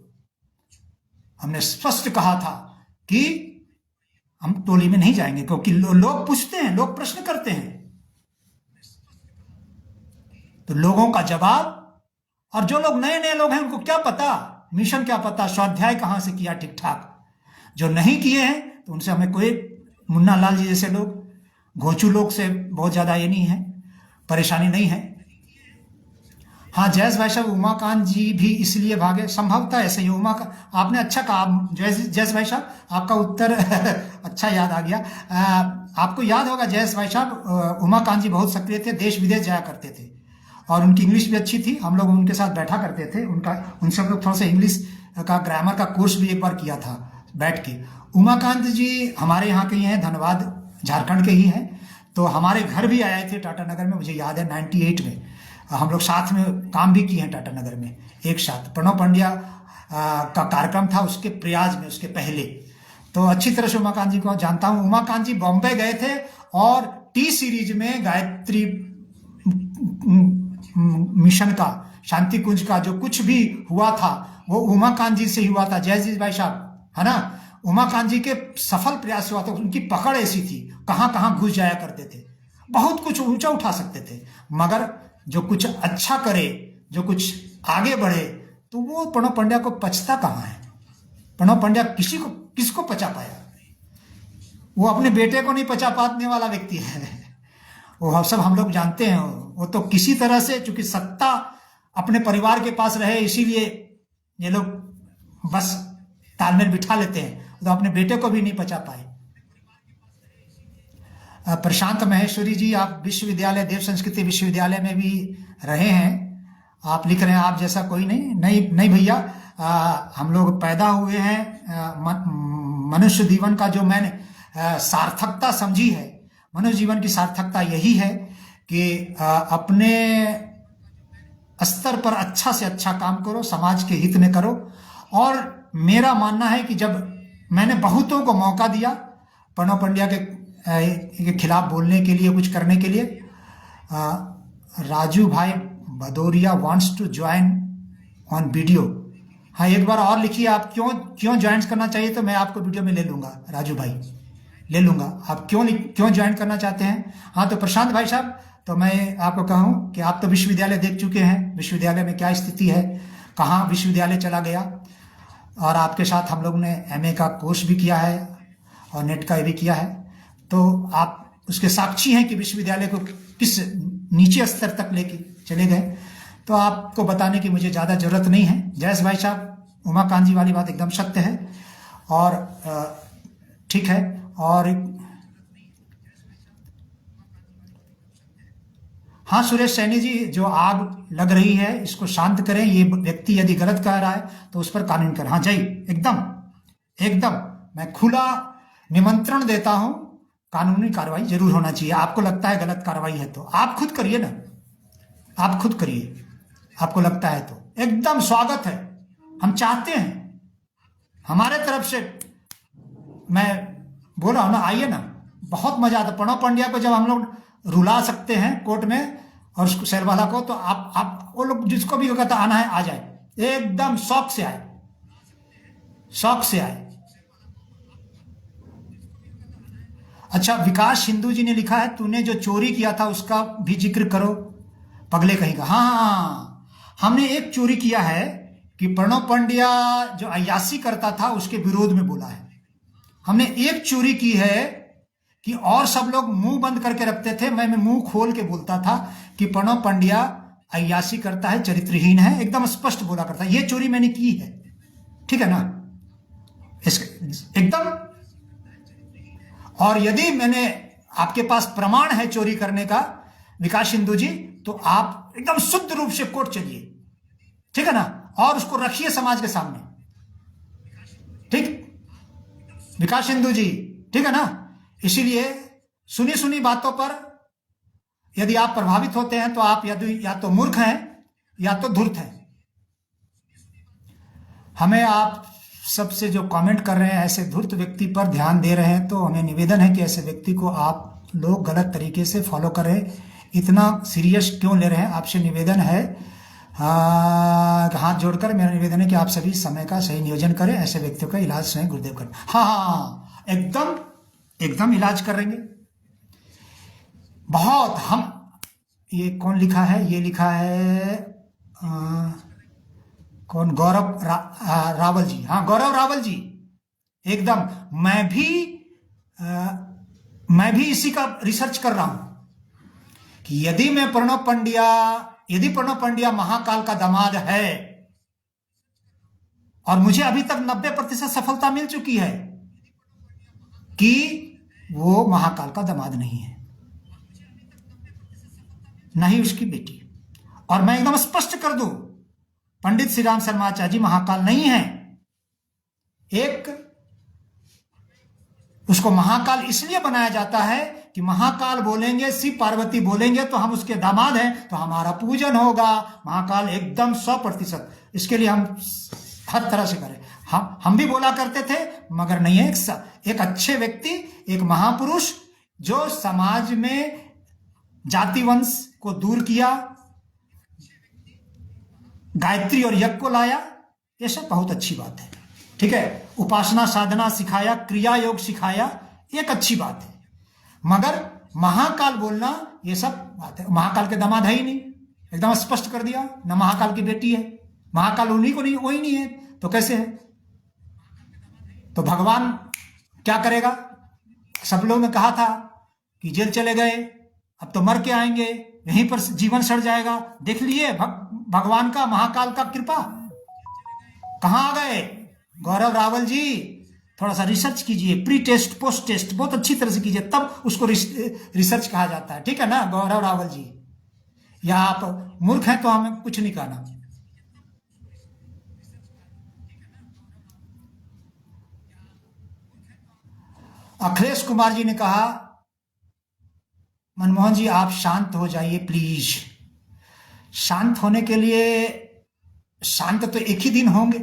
[SPEAKER 1] हमने स्पष्ट कहा था कि हम टोली में नहीं जाएंगे, क्योंकि लोग पूछते हैं, लोग प्रश्न करते हैं, तो लोगों का जवाब, और जो लोग नए नए लोग हैं उनको क्या पता, मिशन क्या पता, स्वाध्याय कहां से किया ठीक ठाक। जो नहीं किए हैं तो उनसे हमें कोई, मुन्ना लाल जी जैसे लोग, घोचू लोग से बहुत ज्यादा ये नहीं है, परेशानी नहीं है। हाँ, जयेश भाई साहब, उमाकांत जी भी इसलिए भागे, संभवतः ऐसे ही। आपने अच्छा कहा जयेश भाई साहब, आपका उत्तर अच्छा याद आ गया। आपको याद होगा जयेश भाई साहब, उमाकांत जी बहुत सक्रिय थे, देश विदेश जाया करते थे और उनकी इंग्लिश भी अच्छी थी। हम लोग उनके साथ बैठा करते थे, उनसे हम लोग थोड़ा सा इंग्लिश का ग्रामर का कोर्स भी एक बार किया था बैठ के। उमाकांत जी हमारे यहाँ के ही हैं, धनबाद झारखंड के ही हैं, तो हमारे घर भी आए थे टाटानगर में, मुझे याद है 98 में हम लोग साथ में काम भी किए हैं टाटानगर में एक साथ। प्रणव पंड्या का कार्यक्रम था उसके प्रयाग में, उसके पहले, तो अच्छी तरह से उमाकांत जी को जानता हूँ। उमाकांत जी बॉम्बे गए थे और टी सीरीज में गायत्री मिशन का, शांति कुंज का जो कुछ भी हुआ था वो उमाकांत जी से ही हुआ था। जय भाई साहब, है ना, उमाकांत जी के सफल प्रयास हुआ था। उनकी पकड़ ऐसी थी, कहां कहां घुस जाया करते थे, बहुत कुछ ऊंचा उठा सकते थे, मगर जो कुछ अच्छा करे, जो कुछ आगे बढ़े, तो वो प्रणव पंड्या को पचता कहां है। प्रणव पंड्या किसको पचा पाया? वो अपने बेटे को नहीं पचा पाने वाला व्यक्ति है। वो सब हम लोग जानते हैं। वो तो किसी तरह से, चूंकि सत्ता अपने परिवार के पास रहे, इसीलिए ये लोग बस तालमेल बिठा लेते हैं, तो अपने बेटे को भी नहीं पचा पाए। प्रशांत महेश्वरी जी, आप विश्वविद्यालय, देव संस्कृति विश्वविद्यालय में भी रहे हैं। आप लिख रहे हैं आप जैसा कोई नहीं भैया, हम लोग पैदा हुए हैं। मनुष्य जीवन का जो मैंने सार्थकता समझी है, मनुष्य जीवन की सार्थकता यही है कि अपने स्तर पर अच्छा से अच्छा काम करो, समाज के हित में करो। और मेरा मानना है कि जब मैंने बहुतों को मौका दिया प्रणव पंड्या के खिलाफ बोलने के लिए, कुछ करने के लिए, Raju bhai Bhadauria wants to join on video, हाँ, एक बार और लिखिए, आप क्यों क्यों ज्वाइन करना चाहिए, तो मैं आपको वीडियो में ले लूंगा, राजू भाई ले लूंगा। आप क्यों ज्वाइन करना चाहते हैं। हाँ, तो प्रशांत भाई साहब, तो मैं आपको कहूँ कि आप तो विश्वविद्यालय देख चुके हैं, विश्वविद्यालय में क्या स्थिति है, कहाँ विश्वविद्यालय चला गया। और आपके साथ हम लोग ने एमए का कोर्स भी किया है और नेट का भी किया है, तो आप उसके साक्षी हैं कि विश्वविद्यालय को किस नीचे स्तर तक लेके चले गए। तो आपको बताने की मुझे ज़्यादा जरूरत नहीं है। जयेश भाई साहब, उमाकांत जी वाली बात एकदम सत्य है और ठीक है। और हाँ, सुरेश सैनी जी, जो आग लग रही है इसको शांत करें। ये व्यक्ति यदि गलत कह रहा है तो उस पर कानून करें। हाँ जय, एकदम एकदम मैं खुला निमंत्रण देता हूं, कानूनी कार्रवाई जरूर होना चाहिए। आपको लगता है गलत कार्रवाई है तो आप खुद करिए ना, आप खुद करिए, आपको लगता है तो एकदम स्वागत है। हम चाहते हैं हमारे तरफ से, मैं बोल रहा हूं ना, आइए ना, बहुत मजा आता। प्रणव पंड्या को जब हम लोग रुला सकते हैं कोर्ट में और उसको शेरवाला को, तो आप वो लोग जिसको भी कहता आना है आ जाए, एकदम शौक से आए, शौक से आए। अच्छा, विकास हिंदू जी ने लिखा है, तूने जो चोरी किया था उसका भी जिक्र करो, पगले कहीं का। हाँ, हमने एक चोरी किया है कि प्रणव पंड्या जो अय्यासी करता था उसके विरोध में बोला है। हमने एक चोरी की है कि और सब लोग मुंह बंद करके रखते थे, मैं मुंह खोल के बोलता था कि प्रणव पंड्या अय्यासी करता है, चरित्रहीन है, एकदम स्पष्ट बोला करता है। ये चोरी मैंने की है, ठीक है ना, एकदम। और यदि मैंने, आपके पास प्रमाण है चोरी करने का विकास हिंदू जी, तो आप एकदम शुद्ध रूप से कोर्ट चलिए, ठीक है ना, और उसको रखिए समाज के सामने, ठीक विकास हिंदू जी, ठीक है ना। इसीलिए सुनी सुनी बातों पर यदि आप प्रभावित होते हैं तो आप या तो मूर्ख हैं या तो धूर्त हैं। हमें आप सबसे जो कमेंट कर रहे हैं ऐसे धूर्त व्यक्ति पर ध्यान दे रहे हैं, तो हमें निवेदन है कि ऐसे व्यक्ति को आप लोग गलत तरीके से फॉलो करें। इतना सीरियस क्यों ले रहे हैं, आपसे निवेदन है, हाथ जोड़कर मेरा निवेदन है कि आप सभी समय का सही नियोजन करें, ऐसे व्यक्तियों का इलाज स्वयं गुरुदेव करें। हाँ, एकदम एकदम इलाज करेंगे बहुत हम। ये कौन लिखा है, ये लिखा है कौन, गौरव रावल जी। हाँ, गौरव रावल जी, एकदम। मैं भी इसी का रिसर्च कर रहा हूं कि यदि प्रणव पंड्या महाकाल का दामाद है, और मुझे अभी तक 90% सफलता मिल चुकी है कि वो महाकाल का दामाद नहीं है, नहीं उसकी बेटी। और मैं एकदम स्पष्ट कर दूं, पंडित श्री राम शर्माचार्य जी महाकाल नहीं है। एक उसको महाकाल इसलिए बनाया जाता है कि महाकाल बोलेंगे, शिव पार्वती बोलेंगे तो हम उसके दामाद हैं, तो हमारा पूजन होगा। महाकाल एकदम 100%। इसके लिए हम हर तरह से करें। हम भी बोला करते थे, मगर नहीं है। एक अच्छे व्यक्ति, एक महापुरुष जो समाज में जाति वंश को दूर किया, गायत्री और यज्ञ को लाया, ये सब बहुत अच्छी बात है, ठीक है। उपासना साधना सिखाया, क्रिया योग सिखाया, एक अच्छी बात है। मगर महाकाल बोलना, ये सब बात है। महाकाल के दामाद है ही नहीं, एकदम स्पष्ट कर दिया ना। महाकाल की बेटी है, महाकाल उन्हीं को नहीं, वही नहीं है, तो कैसे है। तो भगवान क्या करेगा। सब लोगों ने कहा था कि जेल चले गए, अब तो मर के आएंगे, यहीं पर जीवन सड़ जाएगा। देख लिए भगवान का, महाकाल का कृपा, कहां आ गए। गौरव रावल जी, थोड़ा सा रिसर्च कीजिए, प्री टेस्ट पोस्ट टेस्ट बहुत अच्छी तरह से कीजिए, तब उसको रिसर्च कहा जाता है, ठीक है ना गौरव रावल जी। या आप मूर्ख हैं तो हमें कुछ नहीं कहना। अखिलेश कुमार जी ने कहा, मनमोहन जी आप शांत हो जाइए प्लीज। शांत होने के लिए, शांत तो एक ही दिन होंगे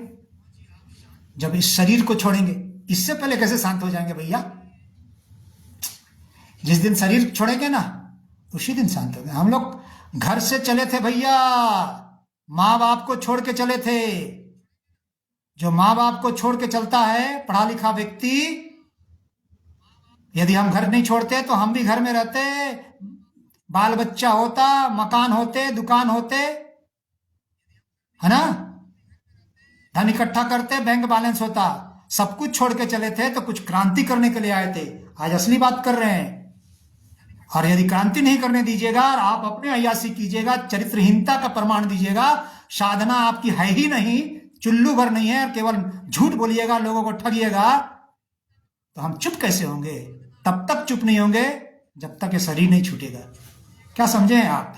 [SPEAKER 1] जब इस शरीर को छोड़ेंगे। इससे पहले कैसे शांत हो जाएंगे भैया। जिस दिन शरीर छोड़ेंगे ना, उसी दिन शांत होंगे। हम लोग घर से चले थे भैया, माँ बाप को छोड़ के चले थे, जो माँ बाप को छोड़ के चलता है पढ़ा लिखा व्यक्ति, यदि हम घर नहीं छोड़ते तो हम भी घर में रहते, बाल बच्चा होता, मकान होते, दुकान होते, है ना, धन इकट्ठा करते, बैंक बैलेंस होता, सब कुछ छोड़ के चले थे तो कुछ क्रांति करने के लिए आए थे। आज असली बात कर रहे हैं। और यदि क्रांति नहीं करने दीजिएगा और आप अपने अय्यासी कीजिएगा, चरित्रहीनता का प्रमाण दीजिएगा, साधना आपकी है ही नहीं, चुल्लू भर नहीं है, केवल झूठ बोलिएगा, लोगों को ठगिएगा, तो हम चुप कैसे होंगे? तब तक चुप नहीं होंगे जब तक ये शरीर नहीं छूटेगा। क्या समझे आप?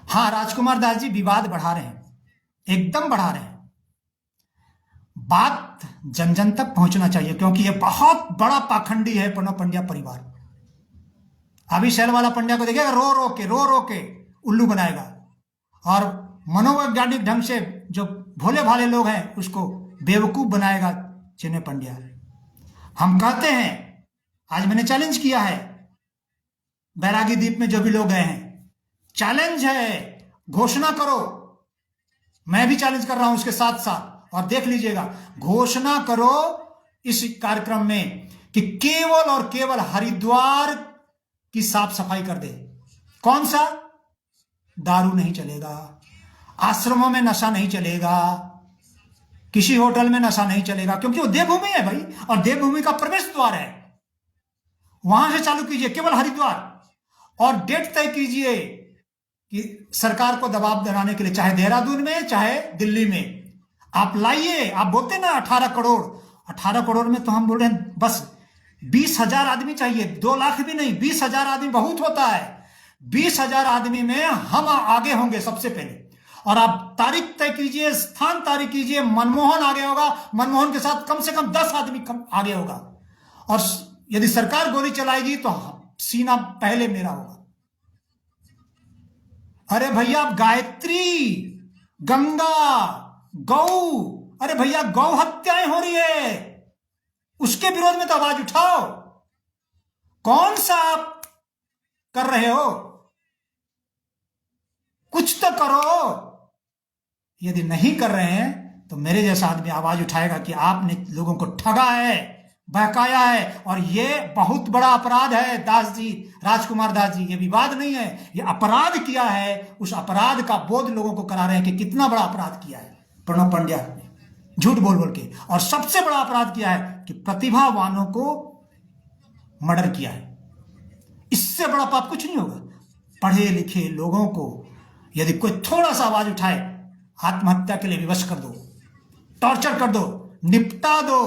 [SPEAKER 1] हाँ, राजकुमार दास जी विवाद बढ़ा रहे हैं, एकदम बढ़ा रहे हैं। बात जन जन तक पहुंचना चाहिए, क्योंकि ये बहुत बड़ा पाखंडी है प्रणव पंड्या परिवार। अभी शैल वाला पंड्या को देखिएगा, रो रो के उल्लू बनाएगा, और मनोवैज्ञानिक ढंग से जो भोले भाले लोग हैं उसको बेवकूफ बनाएगा चिन्मय पंड्या। हम कहते हैं, आज मैंने चैलेंज किया है, बैरागी द्वीप में जो भी लोग गए हैं, चैलेंज है, घोषणा करो। मैं भी चैलेंज कर रहा हूं उसके साथ साथ, और देख लीजिएगा, घोषणा करो इस कार्यक्रम में कि केवल और केवल हरिद्वार की साफ सफाई कर दे। कौन सा? दारू नहीं चलेगा, आश्रमों में नशा नहीं चलेगा, किसी होटल में नशा नहीं चलेगा, क्योंकि वो देवभूमि है भाई, और देवभूमि का प्रवेश द्वार है। वहां से चालू कीजिए, केवल हरिद्वार, और डेट तय कीजिए कि सरकार को दबाव बनाने के लिए, चाहे देहरादून में चाहे दिल्ली में आप लाइए। आप बोलते ना 18 करोड़ में तो हम बोल रहे हैं बस 20,000 आदमी चाहिए, 2 लाख भी नहीं, 20,000 आदमी बहुत होता है। 20,000 आदमी में हम आगे होंगे सबसे पहले, और आप तारीख तय कीजिए, स्थान तारीख कीजिए। मनमोहन आगे होगा, मनमोहन के साथ कम से कम 10 आदमी कम आगे होगा, और यदि सरकार गोली चलाएगी तो सीना पहले मेरा होगा। अरे भैया, गायत्री, गंगा, गौ, अरे भैया गौ हत्याएं हो रही है, उसके विरोध में तो आवाज उठाओ। कौन सा आप कर रहे हो? कुछ तो करो। यदि नहीं कर रहे हैं तो मेरे जैसा आदमी आवाज उठाएगा कि आपने लोगों को ठगा है, बहकाया है, और ये बहुत बड़ा अपराध है। दास जी, राजकुमार दास जी, ये विवाद नहीं है, ये अपराध किया है। उस अपराध का बोध लोगों को करा रहे हैं कि कितना बड़ा अपराध किया है प्रणव पंड्या ने, झूठ बोल बोल के। और सबसे बड़ा अपराध किया है कि प्रतिभावानों को मर्डर किया है। इससे बड़ा पाप कुछ नहीं होगा। पढ़े लिखे लोगों को यदि कोई थोड़ा सा आवाज उठाए, आत्महत्या के लिए विवश कर दो, टॉर्चर कर दो, निपटा दो,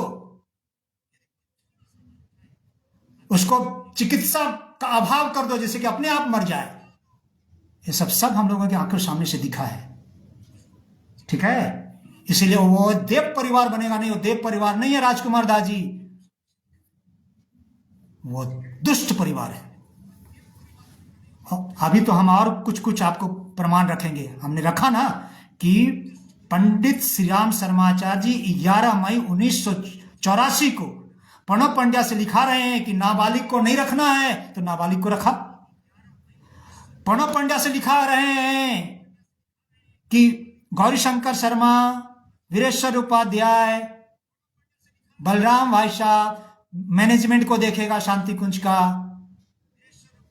[SPEAKER 1] उसको चिकित्सा का अभाव कर दो, जिससे कि अपने आप मर जाए। ये सब हम लोगों की आंखों सामने से दिखा है, ठीक है। इसीलिए वो देव परिवार बनेगा नहीं, वो देव परिवार नहीं है राजकुमार दास जी, वो दुष्ट परिवार है। अभी तो हम और कुछ आपको प्रमाण रखेंगे। हमने रखा ना कि पंडित श्री राम शर्माचार्य जी 11 मई 1984 को प्रणव पंड्या से लिखा रहे हैं कि नाबालिग को नहीं रखना है, तो नाबालिग को रखा। प्रणव पंड्या से लिखा रहे हैं कि गौरीशंकर शर्मा, वीरेश्वर उपाध्याय, बलराम भाई साहब मैनेजमेंट को देखेगा शांति कुंज का।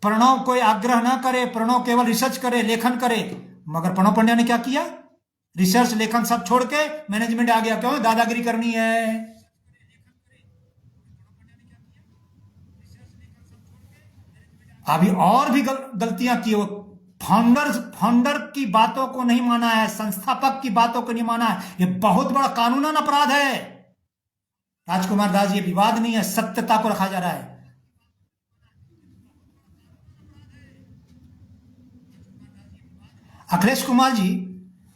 [SPEAKER 1] प्रणव कोई आग्रह ना करे, प्रणव केवल रिसर्च करे, लेखन करे। मगर प्रणव पंड्या ने क्या किया? रिसर्च लेखन सब छोड़ के मैनेजमेंट आ गया। क्यों? दादागिरी करनी है। अभी और भी गलतियां की। वो फाउंडर की बातों को नहीं माना है, संस्थापक की बातों को नहीं माना है। ये बहुत बड़ा कानूनन अपराध है। राजकुमार दास, ये विवाद नहीं है, सत्यता को रखा जा रहा है। अखिलेश कुमार जी,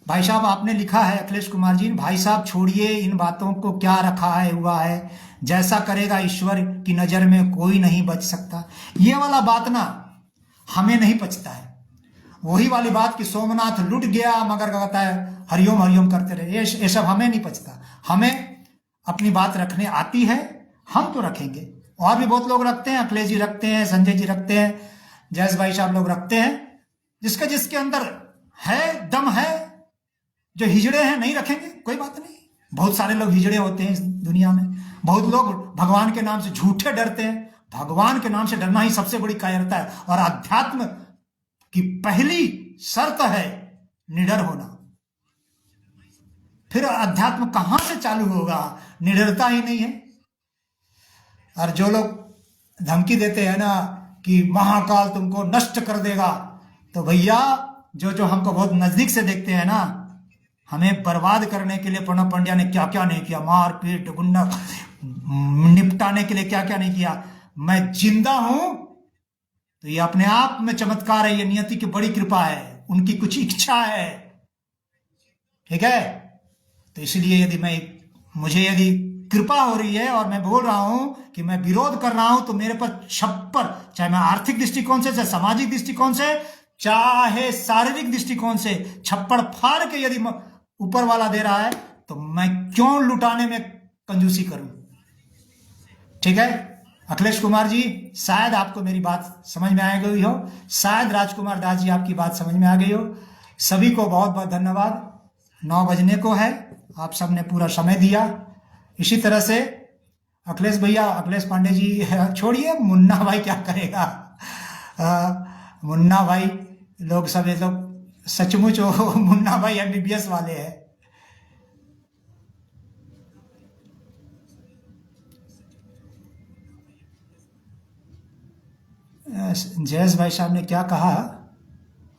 [SPEAKER 1] भाई साहब आपने लिखा है, अखिलेश कुमार जी, भाई साहब छोड़िए इन बातों को, क्या रखा है हुआ है, जैसा करेगा ईश्वर की नजर में कोई नहीं बच सकता। ये वाला बात ना हमें नहीं पचता है। वही वाली बात कि सोमनाथ लुट गया मगर कहता है हरिओम हरिओम करते रहे, ये सब हमें नहीं पचता। हमें अपनी बात रखने आती है, हम तो रखेंगे। और भी बहुत लोग रखते हैं, अखिलेश जी रखते हैं, संजय जी रखते हैं, जयस भाई साहब लोग रखते हैं। जिसके अंदर है दम है जो हिजड़े हैं नहीं रखेंगे, कोई बात नहीं। बहुत सारे लोग हिजड़े होते हैं इस दुनिया में। बहुत लोग भगवान के नाम से झूठे डरते हैं। भगवान के नाम से डरना ही सबसे बड़ी कायरता है। और अध्यात्म की पहली शर्त है निडर होना। फिर अध्यात्म कहां से चालू होगा? निडरता ही नहीं है। और जो लोग धमकी देते हैं ना कि महाकाल तुमको नष्ट कर देगा, तो भैया जो हमको बहुत नजदीक से देखते हैं ना, हमें बर्बाद करने के लिए प्रणब पंड्या ने क्या क्या नहीं किया, मार पीट गुंडा निपटाने के लिए क्या क्या नहीं किया। मैं जिंदा हूं तो ये अपने आप में चमत्कार है, ये नियति की बड़ी कृपा है, उनकी कुछ इच्छा है। ठीक है, तो इसलिए मुझे यदि कृपा हो रही है और मैं बोल रहा हूं कि मैं विरोध कर रहा हूं, तो मेरे पर छप्पर, चाहे मैं आर्थिक दृष्टिकोण से, चाहे सामाजिक दृष्टिकोण से, चाहे शारीरिक दृष्टिकोण से, छप्पड़ फाड़ के यदि ऊपर वाला दे रहा है, तो मैं क्यों लुटाने में कंजूसी करूं? ठीक है अखिलेश कुमार जी, शायद आपको मेरी बात समझ में आ गई हो, शायद राजकुमार दास जी आपकी बात समझ में आ गई हो। सभी को बहुत बहुत धन्यवाद। 9 बजने को है, आप सबने पूरा समय दिया। इसी तरह से अखिलेश भैया, अखिलेश पांडे जी छोड़िए, मुन्ना भाई क्या करेगा? मुन्ना भाई लोग सब ये लोग सचमुच हो, मुन्ना भाई MBBS वाले हैं। जयेश भाई साहब ने क्या कहा?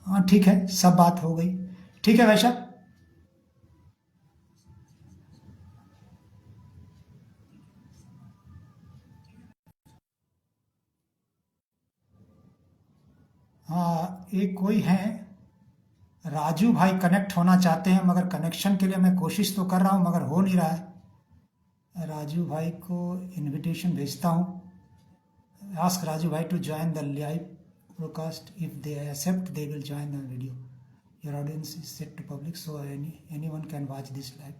[SPEAKER 1] हाँ ठीक है, सब बात हो गई। ठीक है भाई साहब, हाँ एक कोई है राजू भाई कनेक्ट होना चाहते हैं, मगर कनेक्शन के लिए मैं कोशिश तो कर रहा हूँ मगर हो नहीं रहा है। राजू भाई को इनविटेशन भेजता हूँ। Ask Raju bhai to join the live broadcast, if they accept they will join the video, your audience is set to public so anyone can watch this live.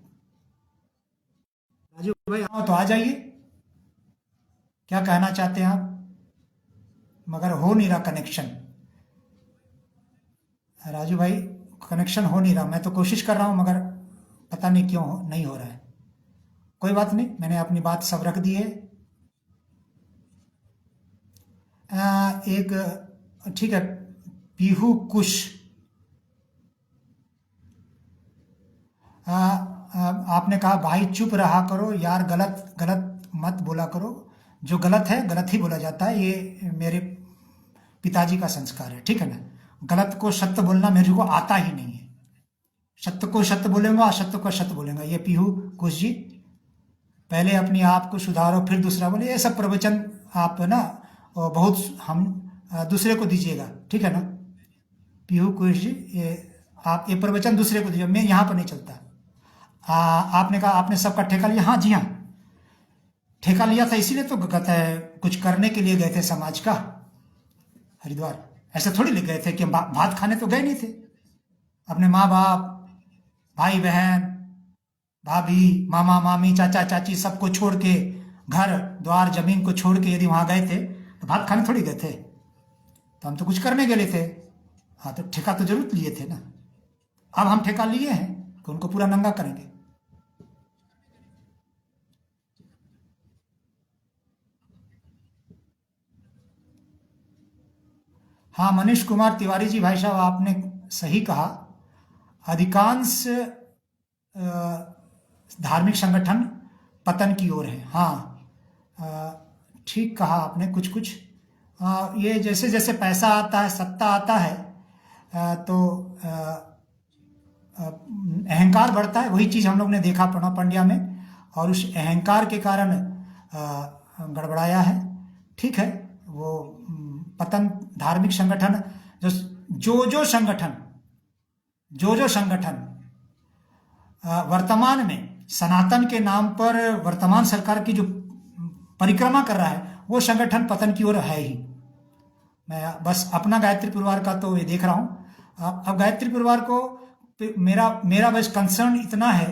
[SPEAKER 1] Raju bhai हाँ तो आ जाइए, क्या कहना चाहते हैं आप? मगर हो नहीं रहा कनेक्शन। राजू भाई कनेक्शन हो नहीं रहा, मैं तो कोशिश कर रहा हूं मगर पता नहीं क्यों नहीं हो रहा है। कोई बात नहीं, मैंने अपनी बात सब रख दी है। एक ठीक है, पीहू कुश, आपने कहा भाई चुप रहा करो यार, गलत गलत मत बोला करो, जो गलत है गलत ही बोला जाता है, ये मेरे पिताजी का संस्कार है। ठीक है ना, गलत को सत्य बोलना मेरे को आता ही नहीं है। सत्य को सत्य बोलेंगे, असत्य को सत्य बोलेंगे। ये पीहू कुश जी, पहले अपने आप को सुधारो फिर दूसरा बोले, ये सब प्रवचन आप ना बहुत हम दूसरे को दीजिएगा। ठीक है ना पीहू कुश जी, ये आप ये प्रवचन दूसरे को दीजिए, मैं यहाँ पर नहीं चलता। आपने कहा आपने सबका ठेका लिया, हाँ जी हाँ ठेका लिया था, इसीलिए तो कहता है कुछ करने के लिए गए थे समाज का हरिद्वार। ऐसे थोड़ी ले गए थे कि हम भात खाने तो गए नहीं थे। अपने माँ बाप, भाई बहन, भाभी, मामा मामी, चाचा चाची सबको छोड़ के, घर द्वार जमीन को छोड़ के यदि वहां गए थे तो भात खाने थोड़ी गए थे, तो हम तो कुछ करने गए थे। हाँ तो ठेका तो जरूर लिए थे ना। अब हम ठेका लिए हैं कि उनको पूरा नंगा करेंगे। हाँ मनीष कुमार तिवारी जी, भाई साहब आपने सही कहा, अधिकांश धार्मिक संगठन पतन की ओर है। हाँ ठीक कहा आपने, कुछ कुछ ये जैसे जैसे पैसा आता है, सत्ता आता है, तो अहंकार बढ़ता है। वही चीज़ हम लोग ने देखा प्रणब पंड्या में, और उस अहंकार के कारण गड़बड़ाया है। ठीक है, वो पतन धार्मिक संगठन जो संगठन वर्तमान में सनातन के नाम पर वर्तमान सरकार की जो परिक्रमा कर रहा है, वो संगठन पतन की ओर है ही। मैं बस अपना गायत्री परिवार का तो ये देख रहा हूँ। अब गायत्री परिवार को मेरा बस कंसर्न इतना है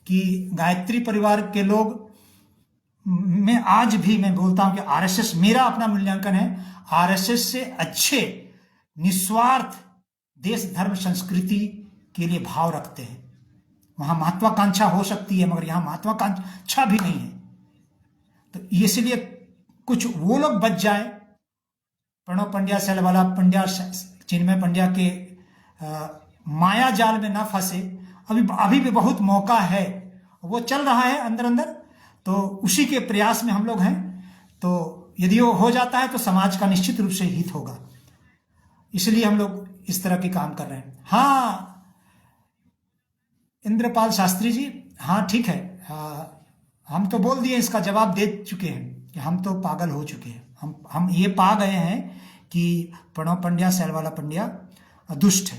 [SPEAKER 1] कि गायत्री परिवार के लोग, मैं आज भी मैं बोलता हूं कि आरएसएस, मेरा अपना मूल्यांकन है, आरएसएस से अच्छे निस्वार्थ देश धर्म संस्कृति के लिए भाव रखते हैं। वहाँ महत्वाकांक्षा हो सकती है, मगर यहाँ महत्वाकांक्षा भी नहीं है। तो इसलिए कुछ वो लोग बच जाए, प्रणव पंड्या, सैलवाला पंड्या, चिन्मय पंड्या के माया जाल में ना फंसे। अभी भी बहुत मौका है, वो चल रहा है अंदर अंदर, तो उसी के प्रयास में हम लोग हैं। तो यदि वो हो जाता है तो समाज का निश्चित रूप से हित होगा, इसलिए हम लोग इस तरह के काम कर रहे हैं। हाँ इंद्रपाल शास्त्री जी, हाँ ठीक है, हम तो बोल दिए, इसका जवाब दे चुके हैं कि हम तो पागल हो चुके हैं। हम ये पा गए हैं कि प्रणव पंड्या, सैलवाला पंड्या दुष्ट है,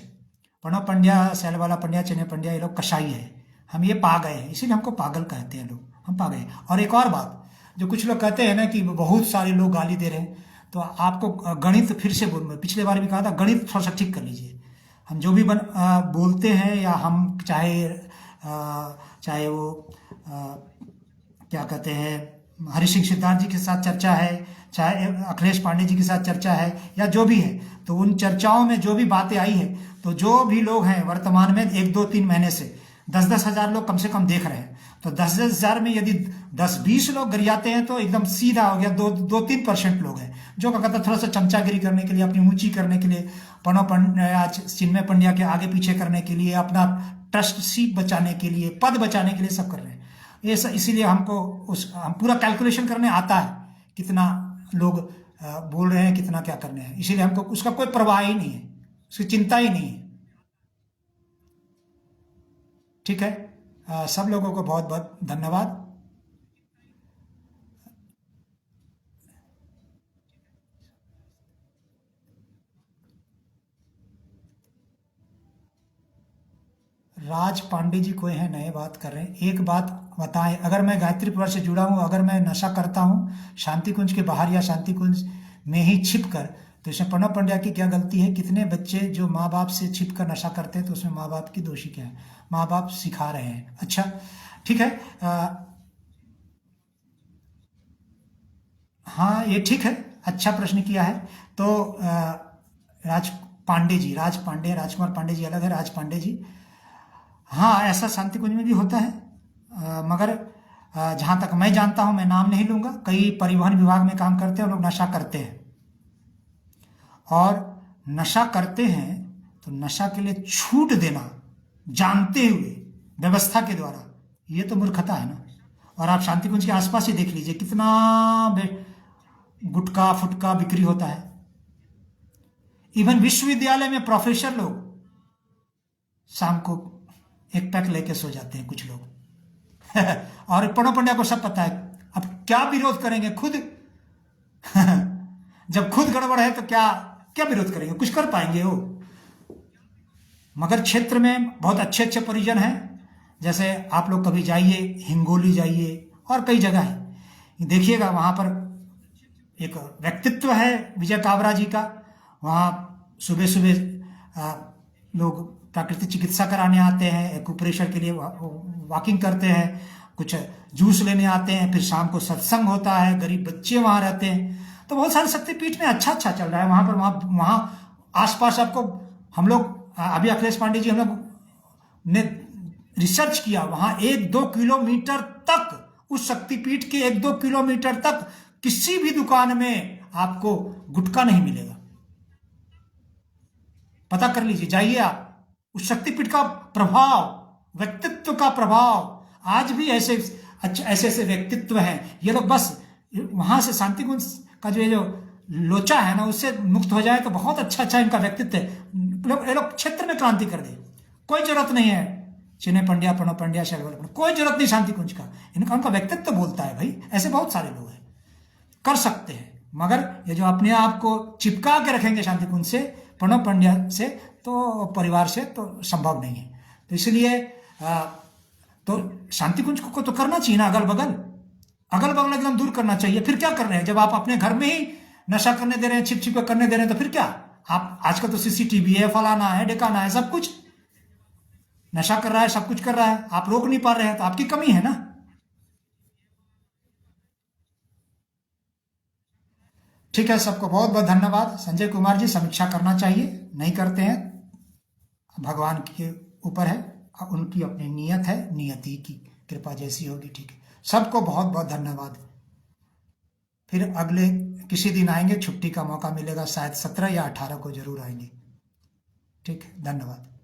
[SPEAKER 1] प्रणव पंड्या, सैलवाला पंड्या, चिन्मय पंड्या ये लोग कसाई है। हम ये पा गए हैं, इसीलिए हमको पागल कहते हैं लोग, हम पा गए। और एक और बात, जो कुछ लोग कहते हैं ना कि बहुत सारे लोग गाली दे रहे हैं, तो आपको गणित फिर से पिछले बार भी कहा था, गणित थोड़ा सा ठीक कर लीजिए। हम जो भी बोलते हैं, या हम चाहे वो क्या कहते हैं, हरि सिंह सिद्धार्थ जी के साथ चर्चा है, चाहे अखिलेश पांडे जी के साथ चर्चा है, या जो भी है, तो उन चर्चाओं में जो भी बातें आई है, तो जो भी लोग हैं वर्तमान में 1-2-3 महीने से 10-10 हजार लोग कम से कम देख रहे हैं, तो 10-10 हजार में यदि 10-20 लोग गरियाते हैं तो एकदम सीधा हो गया। 2-3% लोग हैं जो क्या कहता है, थोड़ा सा चमचागिरी करने के लिए, अपनी ऊंची करने के लिए, प्रणव पंड्या, चिन्मय पंड्या के आगे पीछे करने के लिए, अपना ट्रस्टशिप बचाने के लिए, पद बचाने के लिए सब कर रहे हैं ये सब। इसीलिए हमको हम पूरा कैलकुलेशन करने आता है, कितना लोग बोल रहे हैं, कितना क्या करने हैं, इसीलिए हमको उसका कोई परवाह ही नहीं है, उसकी चिंता ही नहीं है। ठीक है, सब लोगों को बहुत बहुत धन्यवाद। राज पांडे जी कोई है, नए बात कर रहे हैं। एक बात बताएं, अगर मैं गायत्री परिवार से जुड़ा हूं, अगर मैं नशा करता हूं शांति कुंज के बाहर या शांति कुंज में ही छिप कर, तो इसमें प्रणव पंड्या की क्या गलती है? कितने बच्चे जो माँ बाप से छिप कर नशा करते हैं, तो उसमें माँ बाप की दोषी क्या है? माँ बाप सिखा रहे हैं। अच्छा ठीक है, हाँ ये ठीक है, अच्छा प्रश्न किया है। तो राज पांडे, राजकुमार पांडे जी अलग है, राज पांडे जी, हाँ ऐसा शांति कुंज में भी होता है, मगर जहाँ तक मैं जानता हूँ, मैं नाम नहीं लूँगा, कई परिवहन विभाग में काम करते हैं, लोग नशा करते हैं, और नशा करते हैं तो नशा के लिए छूट देना जानते हुए व्यवस्था के द्वारा, ये तो मूर्खता है ना। और आप शांति कुंज के आसपास ही देख लीजिए, कितना गुटखा फुटका बिक्री होता है। इवन विश्वविद्यालय में प्रोफेसर लोग शाम को एक पैक लेके सो जाते हैं कुछ लोग और प्रणव पंड्या को सब पता है, अब क्या विरोध करेंगे खुद जब खुद गड़बड़ है तो क्या क्या विरोध करेंगे, कुछ कर पाएंगे वो। मगर क्षेत्र में बहुत अच्छे अच्छे परिजन हैं, जैसे आप लोग कभी जाइए, हिंगोली जाइए और कई जगह है, देखिएगा वहाँ पर एक व्यक्तित्व है विजय कावरा जी का। वहाँ सुबह सुबह लोग प्राकृतिक चिकित्सा कराने आते हैं, एक्यूप्रेशर के लिए वॉकिंग करते हैं, कुछ जूस लेने आते हैं, फिर शाम को सत्संग होता है, गरीब बच्चे वहाँ रहते हैं। तो बहुत सारे शक्तिपीठ में अच्छा अच्छा चल रहा है वहाँ पर। वहाँ आसपास आपको, हम लोग अभी अखिलेश पांडे जी हम लोग ने रिसर्च किया, वहाँ 1-2 किलोमीटर तक, उस शक्तिपीठ के 1-2 किलोमीटर तक किसी भी दुकान में आपको गुटखा नहीं मिलेगा। पता कर लीजिए, जाइए आप, उस शक्तिपीठ का प्रभाव, व्यक्तित्व का प्रभाव आज भी ऐसे ऐसे व्यक्तित्व हैं। ये लोग बस वहां से शांति कुंज का जो ये जो लोचा है ना, उससे मुक्त हो जाए तो बहुत अच्छा अच्छा इनका व्यक्तित्व है। ये लोग क्षेत्र में क्रांति कर दे, कोई जरूरत नहीं है चिन्मय पंड्या, प्रणव पंड्या, सैलवाला, कोई जरूरत नहीं शांति कुंज का, उनका व्यक्तित्व बोलता है भाई। ऐसे बहुत सारे लोग हैं, कर सकते हैं, मगर ये जो अपने आप को चिपका के रखेंगे शांति कुंज से, प्रणव पंड्या से, तो परिवार से, तो संभव नहीं है। तो इसलिए तो शांति कुंज को तो करना चाहिए ना, अगल बगल एकदम दूर करना चाहिए। फिर क्या कर रहे हैं, जब आप अपने घर में ही नशा करने दे रहे हैं, छिप छिप करने दे रहे हैं, तो फिर क्या? आप आजकल तो सीसीटीवी है, फलाना है, ढिकाना है, सब कुछ, नशा कर रहा है, सब कुछ कर रहा है, आप रोक नहीं पा रहे हैं, तो आपकी कमी है ना। ठीक है, सबको बहुत बहुत धन्यवाद। संजय कुमार जी, समीक्षा करना चाहिए, नहीं करते हैं, भगवान के ऊपर है। उनकी अपनी नियत है, नियति की कृपा जैसी होगी। ठीक है, सबको बहुत बहुत धन्यवाद। फिर अगले किसी दिन आएंगे, छुट्टी का मौका मिलेगा, शायद 17 या 18 को जरूर आएंगे। ठीक है, धन्यवाद।